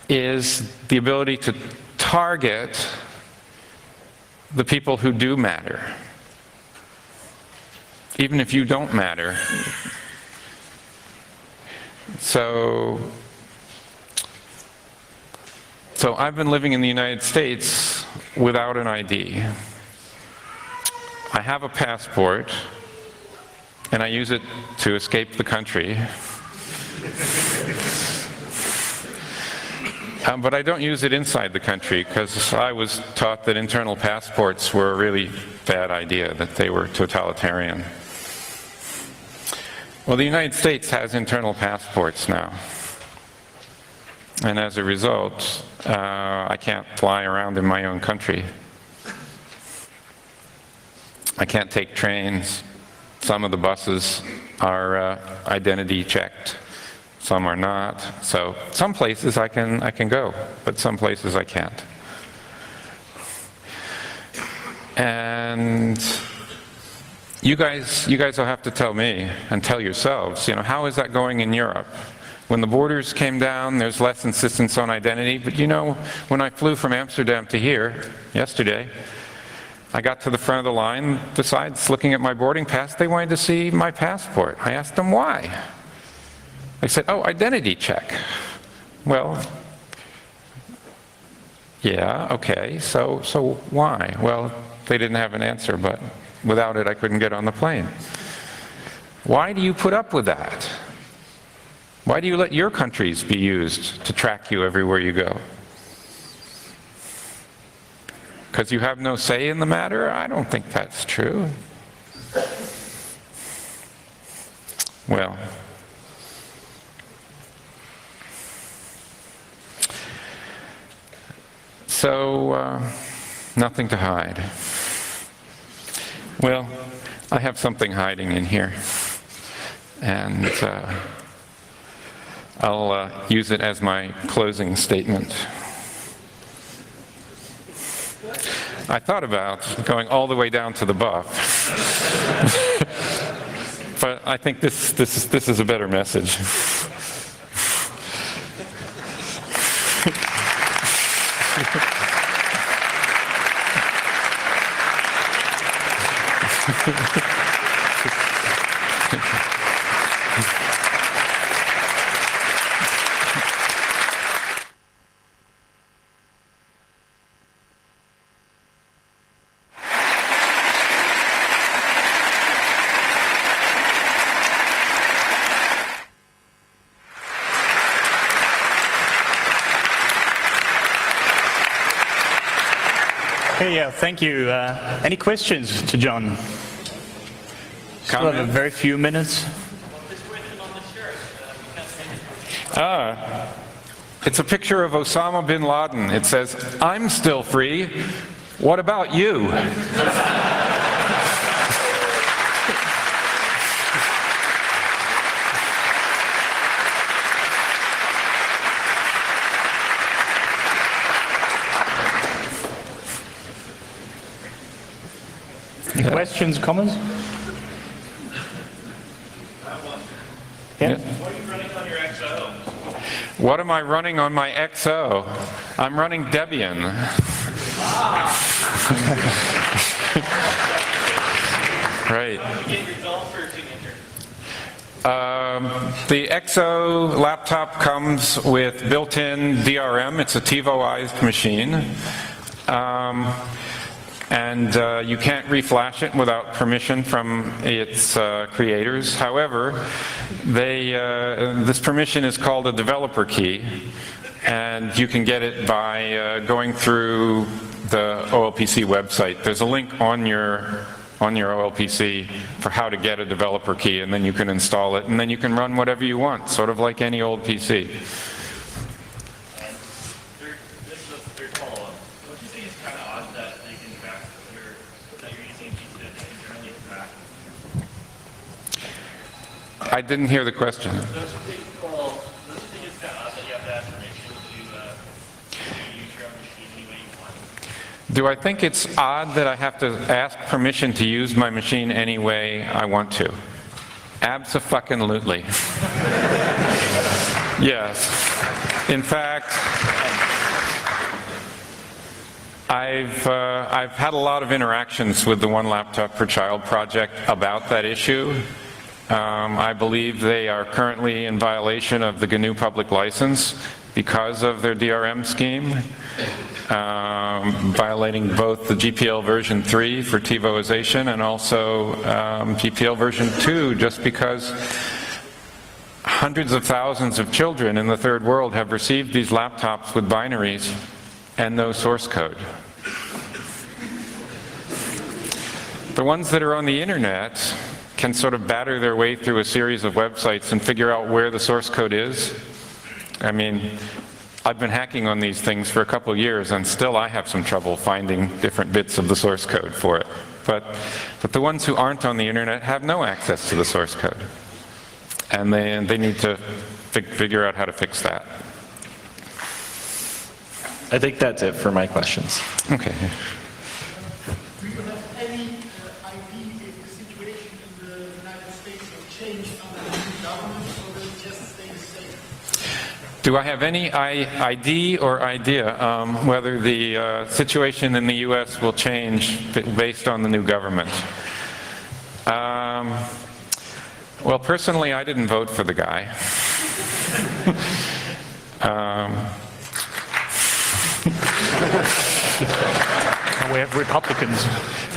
is the ability to target the people who do matter, even if you don't matter. So I've been living in the United States without an ID. I have a passport, and I use it to escape the country. But I don't use it inside the country, because I was taught that internal passports were a really bad idea, that they were totalitarian. Well, the United States has internal passports now. And as a result, I can't fly around in my own country. I can't take trains. Some of the buses are identity checked. Some are not. So some places I can go, but some places I can't. And you guys will have to tell me and tell yourselves, how is that going in Europe? When the borders came down, there's less insistence on identity, but when I flew from Amsterdam to here yesterday, I got to the front of the line. Besides looking at my boarding pass, they wanted to see my passport. I asked them why. They said, oh, identity check. Well, yeah, okay, so why? Well, they didn't have an answer, but without it I couldn't get on the plane. Why do you put up with that? Why do you let your countries be used to track you everywhere you go? Because you have no say in the matter? I don't think that's true. Well, so nothing to hide. Well, I have something hiding in here, and I'll use it as my closing statement. I thought about going all the way down to the buff. But I think this is a better message. Okay, yeah, thank you. Any questions to John? Still have a very few minutes. It's a picture of Osama bin Laden. It says, "I'm still free. What about you?" Questions, comments? Yeah. What are you running on your XO? What am I running on my XO? I'm running Debian. Right. The XO laptop comes with built-in DRM. It's a TiVoized machine. And you can't reflash it without permission from its creators. However, this permission is called a developer key, and you can get it by going through the OLPC website. There's a link on your OLPC for how to get a developer key, and then you can install it, and then you can run whatever you want, sort of like any old PC. I didn't hear the question. Do I think it's odd that I have to ask permission to use my machine any way I want to? Abso-fucking-lutely. Yes. In fact, I've had a lot of interactions with the One Laptop per Child project about that issue. I believe they are currently in violation of the GNU public license because of their DRM scheme, violating both the GPL version 3 for TiVoization and also GPL version 2, just because hundreds of thousands of children in the third world have received these laptops with binaries and no source code. The ones that are on the internet can sort of batter their way through a series of websites and figure out where the source code is. I mean, I've been hacking on these things for a couple of years, and still I have some trouble finding different bits of the source code for it. But the ones who aren't on the internet have no access to the source code. And they need to figure out how to fix that. I think that's it for my questions. Okay. Do you have any idea if the situation in the United States has changed under the new government, or will it just stay the same? Do I have any ID or idea whether the situation in the U.S. will change based on the new government? Well, personally, I didn't vote for the guy. We have Republicans.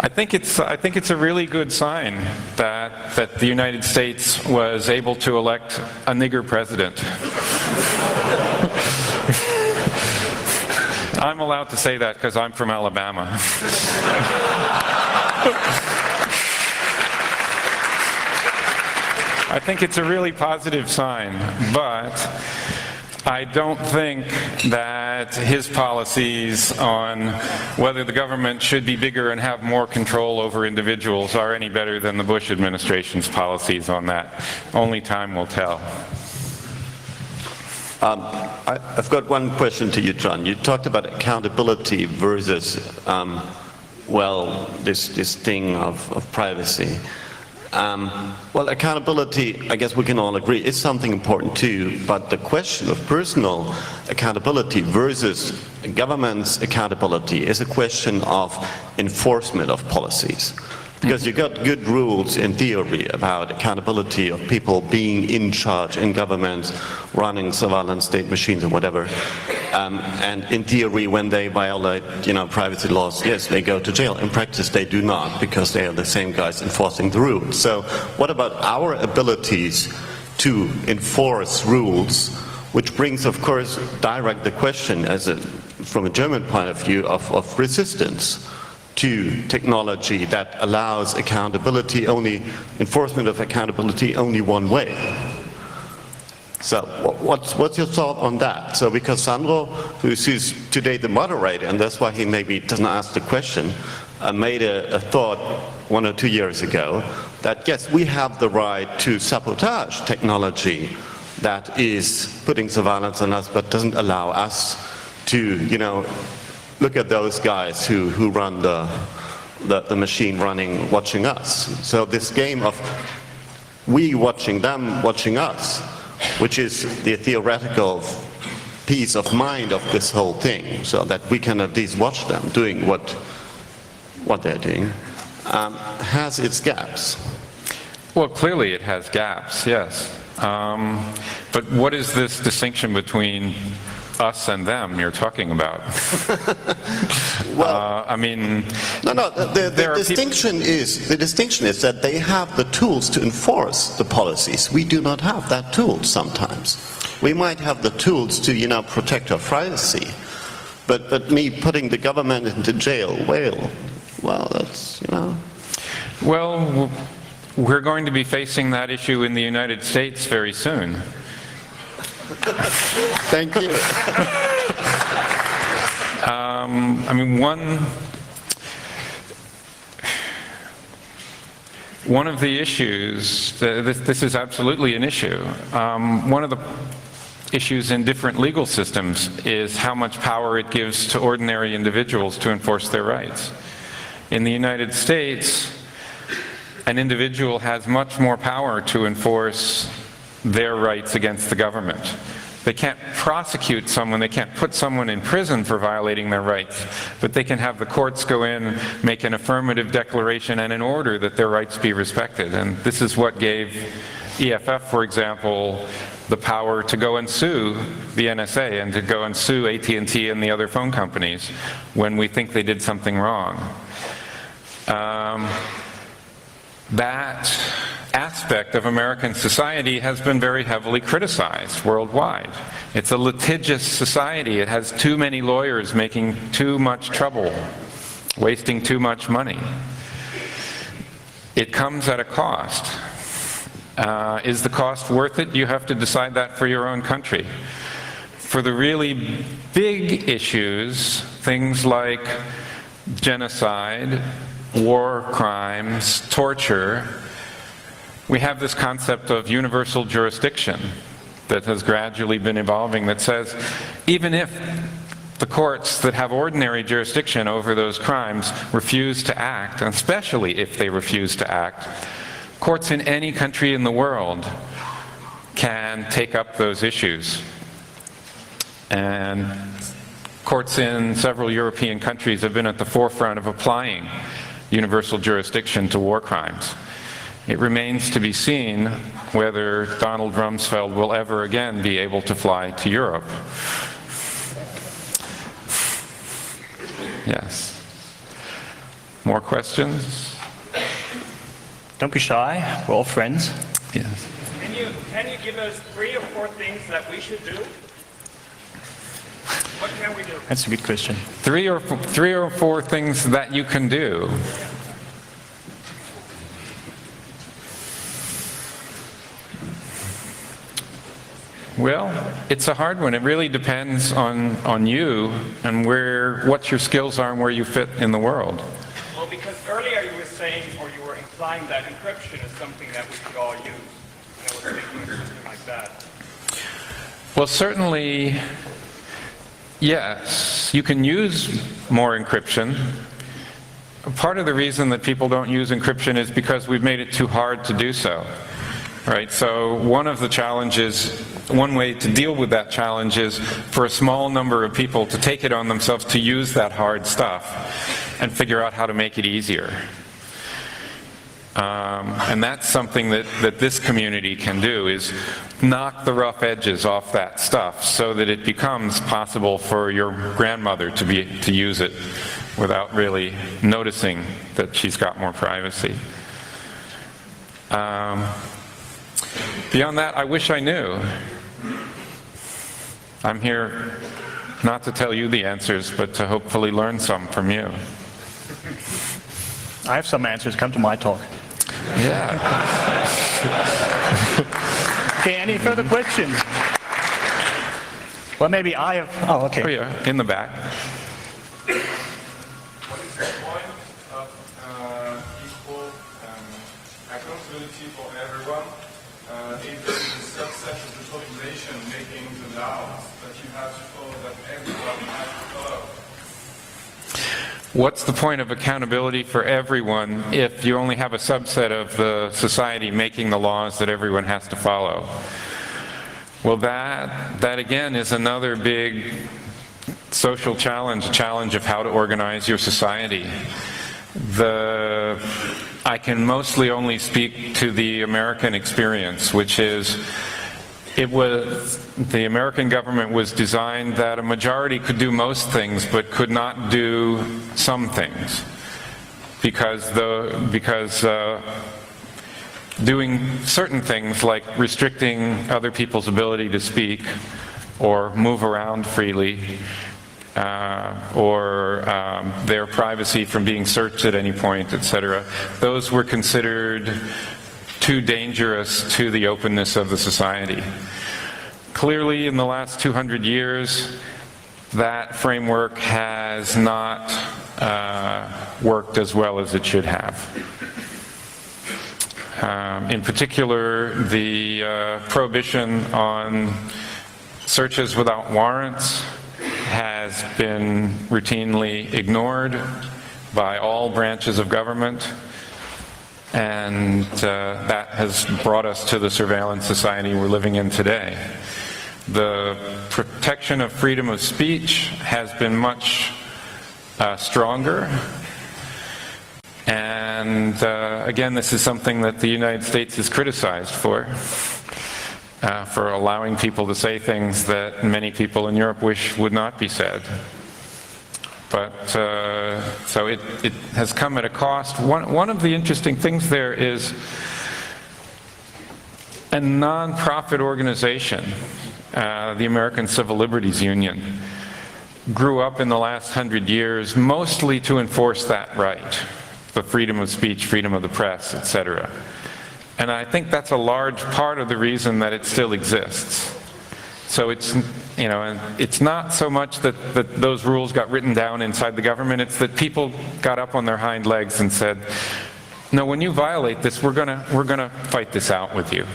I think it's a really good sign that the United States was able to elect a nigger president. I'm allowed to say that because I'm from Alabama. I think it's a really positive sign, but I don't think that his policies on whether the government should be bigger and have more control over individuals are any better than the Bush administration's policies on that. Only time will tell. I've got one question to you, John. You talked about accountability versus well, this thing of privacy. Well, accountability, I guess we can all agree, is something important too, but the question of personal accountability versus government's accountability is a question of enforcement of policies. Because you got good rules in theory about accountability of people being in charge in governments, running surveillance state machines or whatever. And in theory, when they violate, privacy laws, yes, they go to jail. In practice, they do not, because they are the same guys enforcing the rules. So what about our abilities to enforce rules, which brings, of course, direct the question, from a German point of view, of resistance to technology that allows accountability only, enforcement of accountability only one way. So what's your thought on that? So because Sandro, who's today the moderator, and that's why he maybe doesn't ask the question, made a thought 1 or 2 years ago that yes, we have the right to sabotage technology that is putting surveillance on us but doesn't allow us to, look at those guys who run the machine watching us. So this game of we watching them, watching us, which is the theoretical peace of mind of this whole thing, so that we can at least watch them doing what they're doing, has its gaps. Well, clearly it has gaps, yes. But what is this distinction between us and them you're talking about? Well, I mean, no. The distinction is that they have the tools to enforce the policies. We do not have that tool sometimes. We might have the tools to, protect our privacy, but me putting the government into jail, well, that's, Well, we're going to be facing that issue in the United States very soon. Thank you. I mean, one of the issues, this is absolutely an issue. One of the issues in different legal systems is how much power it gives to ordinary individuals to enforce their rights. In the United States, an individual has much more power to enforce their rights against the government. They can't prosecute someone, they can't put someone in prison for violating their rights, but they can have the courts go in, make an affirmative declaration and an order that their rights be respected. And this is what gave EFF, for example, the power to go and sue the NSA and to go and sue AT&T and the other phone companies when we think they did something wrong. That aspect of American society has been very heavily criticized worldwide. It's a litigious society. It has too many lawyers making too much trouble, wasting too much money. It comes at a cost. Is the cost worth it? You have to decide that for your own country. For the really big issues, things like genocide, war crimes, torture, we have this concept of universal jurisdiction that has gradually been evolving that says even if the courts that have ordinary jurisdiction over those crimes refuse to act, and especially if they refuse to act, courts in any country in the world can take up those issues. And courts in several European countries have been at the forefront of applying universal jurisdiction to war crimes. It remains to be seen whether Donald Rumsfeld will ever again be able to fly to Europe. Yes. More questions? Don't be shy. We're all friends. Yes. Can you give us 3 or 4 things that we should do? What can we do? That's a good question. Three or four things that you can do. Well, it's a hard one. It really depends on you and what your skills are and where you fit in the world. Well, because earlier you were saying, or you were implying that encryption is something that we could all use. And I was thinking of something like that. Well, certainly, yes. You can use more encryption. part of the reason that people don't use encryption is because we've made it too hard to do so. Right, so one of the challenges, one way to deal with that challenge is for a small number of people to take it on themselves to use that hard stuff and figure out how to make it easier. And that's something that this community can do, is knock the rough edges off that stuff so that it becomes possible for your grandmother to use it without really noticing that she's got more privacy. Beyond that, I wish I knew. I'm here not to tell you the answers, but to hopefully learn some from you. I have some answers. Come to my talk. Yeah. Okay, any further questions? Well, maybe I have... Oh, okay. Oh, yeah, in the back. What is the point of equal accountability for everyone if there is a subset of the population making the laws that you have to follow, that everyone has to follow? What's the point of accountability for everyone if you only have a subset of the society making the laws that everyone has to follow? Well, that again is another big social challenge, a challenge of how to organize your society. I can mostly only speak to the American experience, which is the American government was designed that a majority could do most things but could not do some things because doing certain things like restricting other people's ability to speak or move around freely or their privacy from being searched at any point, etc. Those were considered too dangerous to the openness of the society. Clearly, in the last 200 years, that framework has not worked as well as it should have. In particular, the prohibition on searches without warrants has been routinely ignored by all branches of government, and that has brought us to the surveillance society we're living in today. The protection of freedom of speech has been much stronger, and again, this is something that the United States is criticized for allowing people to say things that many people in Europe wish would not be said. But so it has come at a cost. One of the interesting things there is a non-profit organization, the American Civil Liberties Union, grew up in the last 100 years mostly to enforce that right, the freedom of speech, freedom of the press, etc. And I think that's a large part of the reason that it still exists. So it's, you know, and it's not so much that those rules got written down inside the government, it's that people got up on their hind legs and said, no, when you violate this, we're gonna fight this out with you.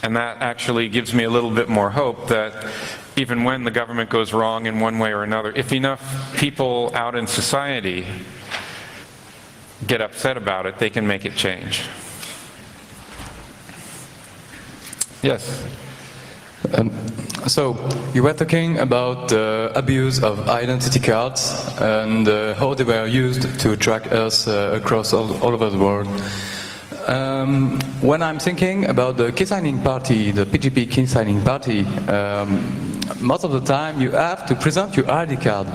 And that actually gives me a little bit more hope that even when the government goes wrong in one way or another, if enough people out in society get upset about it, they can make it change. Yes? So, you were talking about the abuse of identity cards and how they were used to track us across all over the world. When I'm thinking about the key signing party, the PGP key signing party, most of the time you have to present your ID card.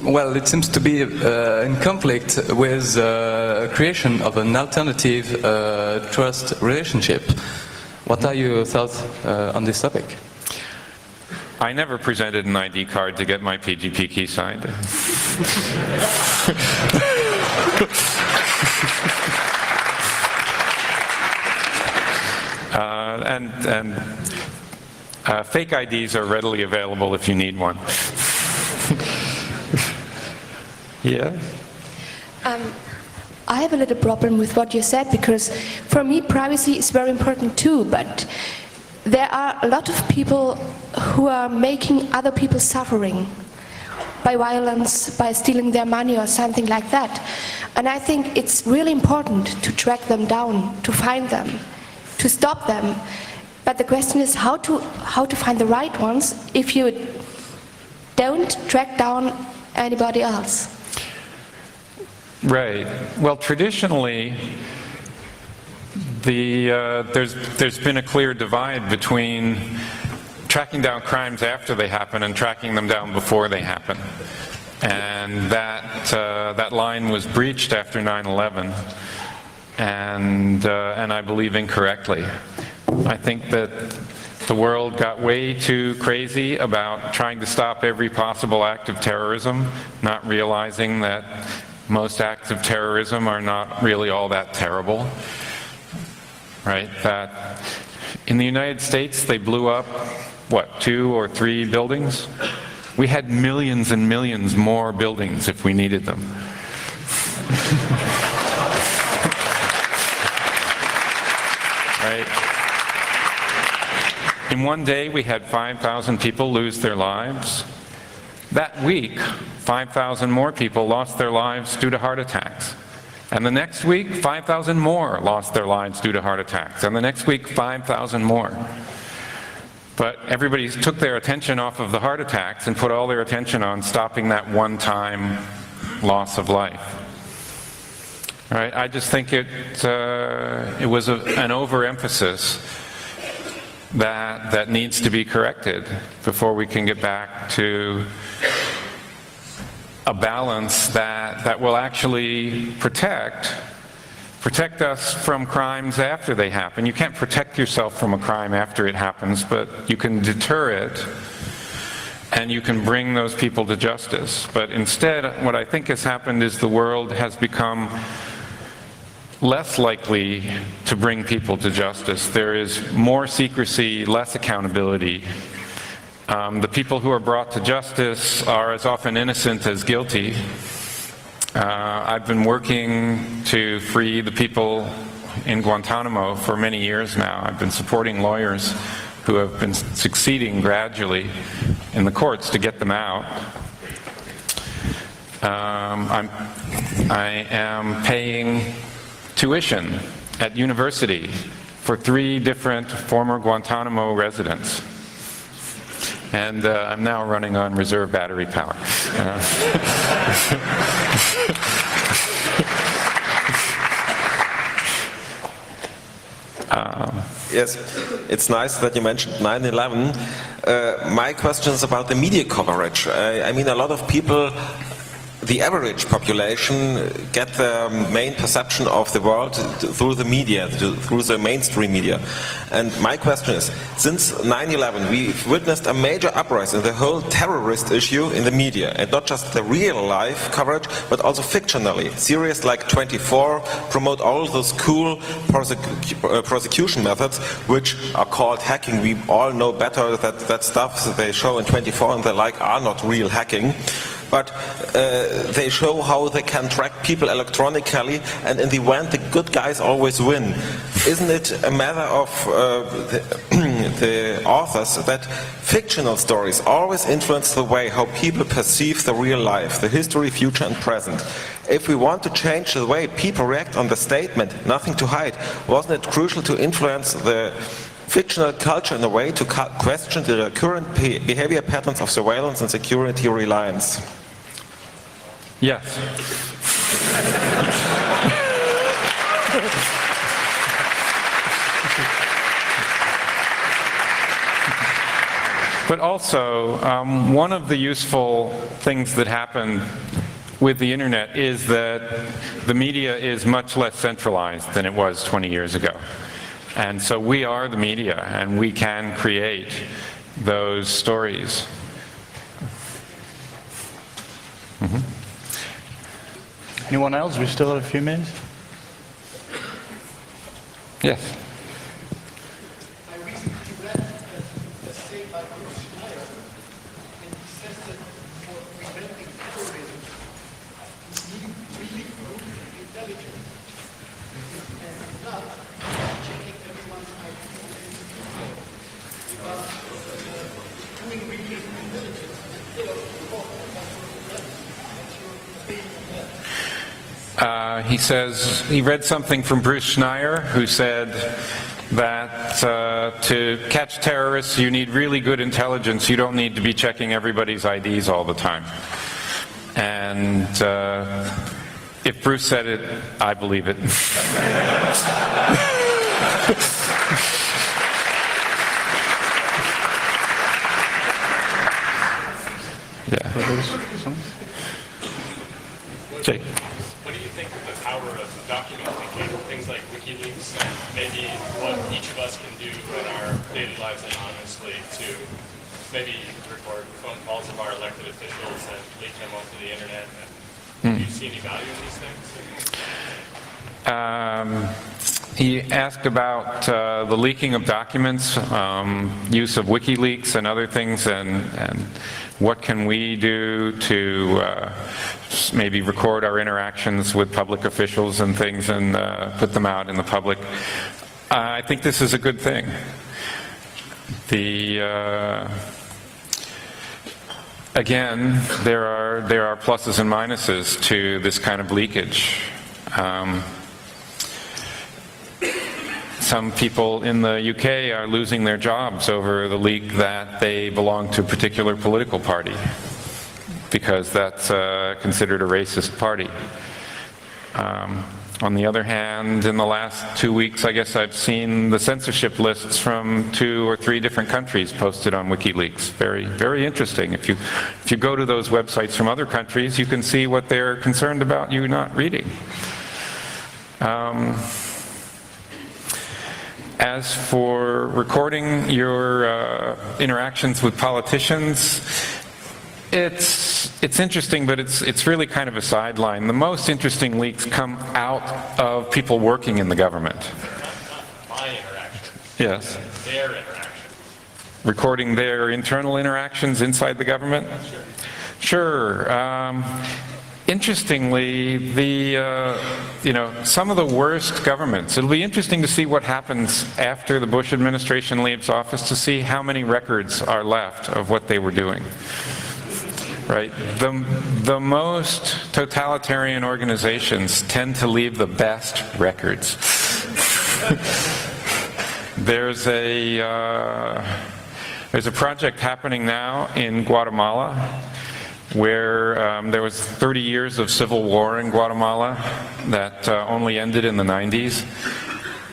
Well, it seems to be in conflict with creation of an alternative trust relationship. What are your thoughts on this topic? I never presented an ID card to get my PGP key signed. Fake IDs are readily available if you need one. Yeah? I have a little problem with what you said, because for me privacy is very important too, but there are a lot of people who are making other people suffering. by violence, by stealing their money or something like that. And I think it's really important to track them down, to find them, to stop them. But the question is how to find the right ones if you don't track down anybody else. Right. Well, traditionally, there's been a clear divide between tracking down crimes after they happen and tracking them down before they happen. And that line was breached after 9/11, and I believe incorrectly. I think that the world got way too crazy about trying to stop every possible act of terrorism, not realizing that most acts of terrorism are not really all that terrible. Right? That in the United States they blew up, what, 2 or 3 buildings? We had millions and millions more buildings if we needed them. Right? In one day we had 5,000 people lose their lives. That week, 5,000 more people lost their lives due to heart attacks. And the next week, 5,000 more lost their lives due to heart attacks. And the next week, 5,000 more. But everybody took their attention off of the heart attacks and put all their attention on stopping that one-time loss of life. All right? I just think it was an overemphasis that needs to be corrected before we can get back to a balance that will actually protect us from crimes after they happen. You can't protect yourself from a crime after it happens, but you can deter it and you can bring those people to justice. But instead, what I think has happened is the world has become less likely to bring people to justice. There is more secrecy, less accountability. The people who are brought to justice are as often innocent as guilty. I've been working to free the people in Guantanamo for many years now. I've been supporting lawyers who have been succeeding gradually in the courts to get them out. I am paying tuition at university for 3 different former Guantanamo residents. And I'm now running on reserve battery power. Yes, it's nice that you mentioned 9/11. My question is about the media coverage. I mean, a lot of people, the average population, get the main perception of the world through the media, through the mainstream media. And my question is, since 9/11, we've witnessed a major uprise in the whole terrorist issue in the media, and not just the real-life coverage, but also fictionally. Series like 24 promote all those cool prosecution methods, which are called hacking. We all know better that stuff that they show in 24 and the like are not real hacking. But they show how they can track people electronically, and in the end, the good guys always win. Isn't it a matter of the authors that fictional stories always influence the way how people perceive the real life, the history, future, and present? If we want to change the way people react on the statement, nothing to hide, wasn't it crucial to influence the fictional culture in a way to question the current behavior patterns of surveillance and security reliance? Yes. But also, one of the useful things that happened with the internet is that the media is much less centralized than it was 20 years ago. And so we are the media, and we can create those stories. Mm-hmm. Anyone else? We still have a few minutes. Yes. I recently read a statement by Bruce Schneier, and he says that for preventing terrorism, you need really good intelligence. And not checking everyone's IP because doing really intelligence and still He says he read something from Bruce Schneier, who said that to catch terrorists you need really good intelligence. You don't need to be checking everybody's IDs all the time. And if Bruce said it, I believe it. Yeah. Jake. What do you think of the power of document leaking, things like Wikileaks, and maybe what each of us can do in our daily lives anonymously to maybe record phone calls of our elected officials and leak them onto the internet? Do you see any value in these things? He asked about the leaking of documents, use of WikiLeaks and other things, and what can we do to maybe record our interactions with public officials and things and put them out in the public. I think this is a good thing. Again, there are pluses and minuses to this kind of leakage. Some people in the UK are losing their jobs over the leak that they belong to a particular political party, because that's considered a racist party. On the other hand, in the last 2 weeks, I guess I've seen the censorship lists from 2 or 3 different countries posted on WikiLeaks. Very, very interesting. If you go to those websites from other countries, you can see what they're concerned about you not reading. As for recording your interactions with politicians, it's interesting, but it's really kind of a sideline. The most interesting leaks come out of people working in the government. Not my interaction. Yes. Their interaction. Recording their internal interactions inside the government? Sure. Interestingly, some of the worst governments, it'll be interesting to see what happens after the Bush administration leaves office, to see how many records are left of what they were doing. Right? The most totalitarian organizations tend to leave the best records. There's a project happening now in Guatemala where there was 30 years of civil war in Guatemala that only ended in the 90s,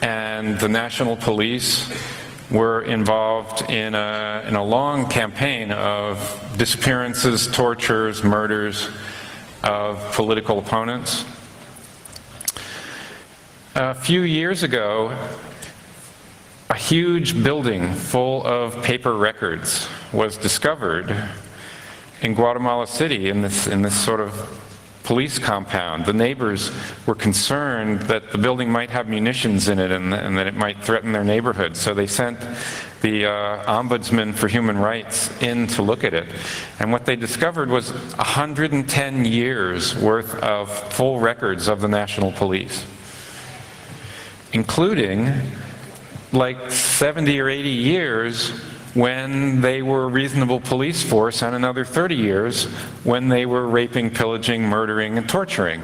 and the national police were involved in a long campaign of disappearances, tortures, murders of political opponents. A few years ago, a huge building full of paper records was discovered in Guatemala City, in this sort of police compound. The neighbors were concerned that the building might have munitions in it and that it might threaten their neighborhood. So they sent the Ombudsman for Human Rights in to look at it. And what they discovered was 110 years worth of full records of the National Police, including like 70 or 80 years when they were a reasonable police force, and another 30 years when they were raping, pillaging, murdering, and torturing.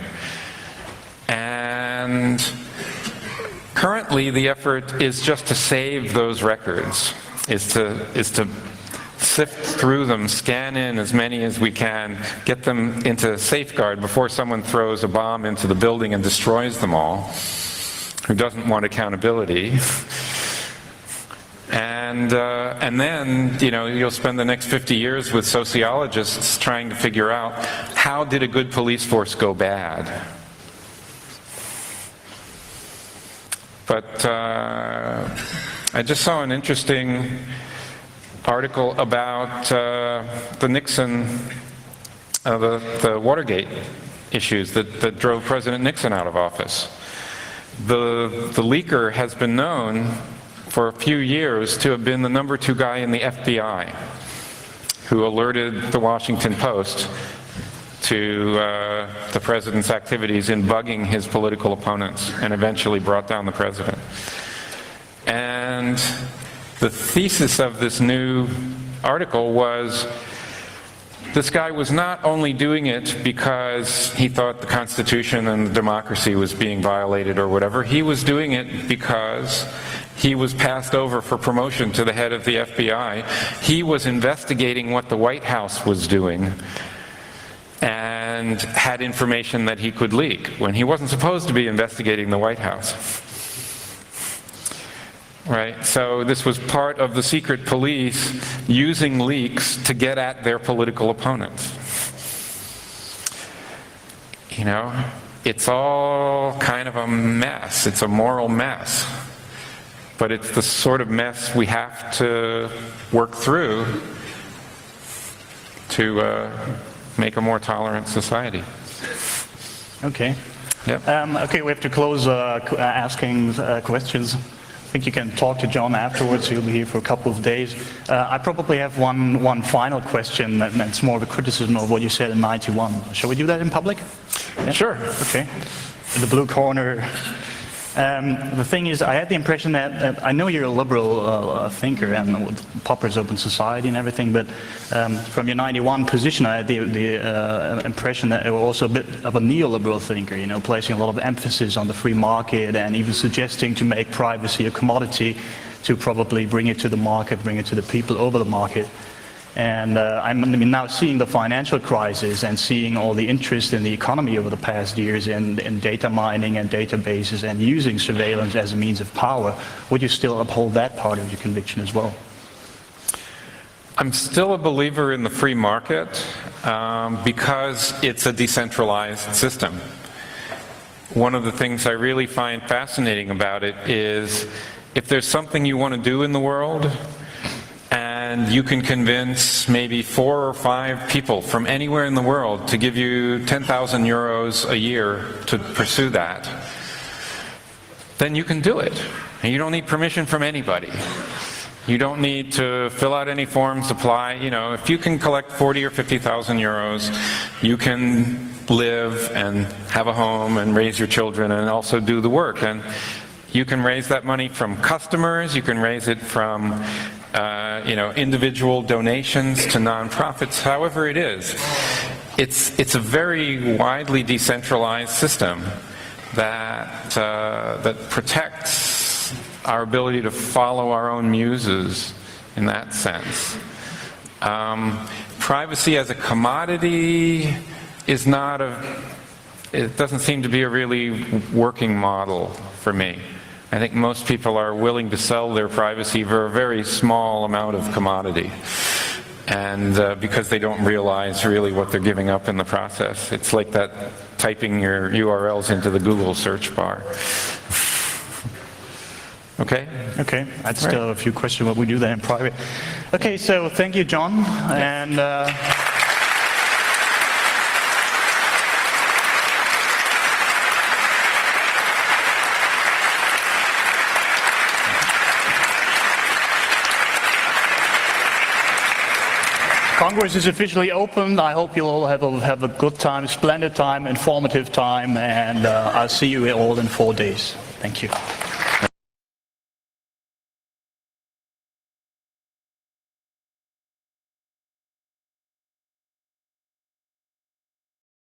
And currently the effort is just to save those records, is to sift through them, scan in as many as we can, get them into safeguard before someone throws a bomb into the building and destroys them all, who doesn't want accountability. And then, you'll spend the next 50 years with sociologists trying to figure out, how did a good police force go bad? But I just saw an interesting article about the Nixon, the Watergate issues that drove President Nixon out of office. The leaker has been known for a few years to have been the #2 guy in the FBI who alerted the Washington Post to the president's activities in bugging his political opponents and eventually brought down the president. And the thesis of this new article was, this guy was not only doing it because he thought the Constitution and democracy was being violated or whatever, he was doing it because he was passed over for promotion to the head of the FBI. He was investigating what the White House was doing and had information that he could leak when he wasn't supposed to be investigating the White House. Right? So this was part of the secret police using leaks to get at their political opponents. You know, it's all kind of a mess. It's a moral mess. But it's the sort of mess we have to work through to make a more tolerant society. Okay. Yep. Okay, we have to close asking questions. I think you can talk to John afterwards. He'll be here for a couple of days. I probably have one final question, and it's more of a criticism of what you said in '91. Shall we do that in public? Yeah? Sure. Okay. In the blue corner. The thing is, I had the impression that, I know you're a liberal thinker and with Popper's Open Society and everything, but from your '91 position, I had the impression that you were also a bit of a neoliberal thinker, you know, placing a lot of emphasis on the free market and even suggesting to make privacy a commodity to probably bring it to the market, bring it to the people over the market. And I'm now seeing the financial crisis and seeing all the interest in the economy over the past years in data mining and databases and using surveillance as a means of power. Would you still uphold that part of your conviction as well? I'm still a believer in the free market because it's a decentralized system. One of the things I really find fascinating about it is if there's something you want to do in the world, and you can convince maybe 4 or 5 people from anywhere in the world to give you 10,000 euros a year to pursue that, then you can do it. And you don't need permission from anybody. You don't need to fill out any forms, apply. You know, if you can collect 40 or 50,000 euros, you can live and have a home and raise your children and also do the work. And you can raise that money from customers, you can raise it from individual donations to nonprofits, however it is. It's a very widely decentralized system that protects our ability to follow our own muses in that sense. Privacy as a commodity is not it doesn't seem to be a really working model for me. I think most people are willing to sell their privacy for a very small amount of commodity, and because they don't realize really what they're giving up in the process. It's like that typing your URLs into the Google search bar. Okay? Okay, I'd still have a few questions, but we do that in private. Okay, so thank you, John, and Congress is officially opened. I hope you'll all have a good time, splendid time, informative time, and I'll see you all in 4 days. Thank you.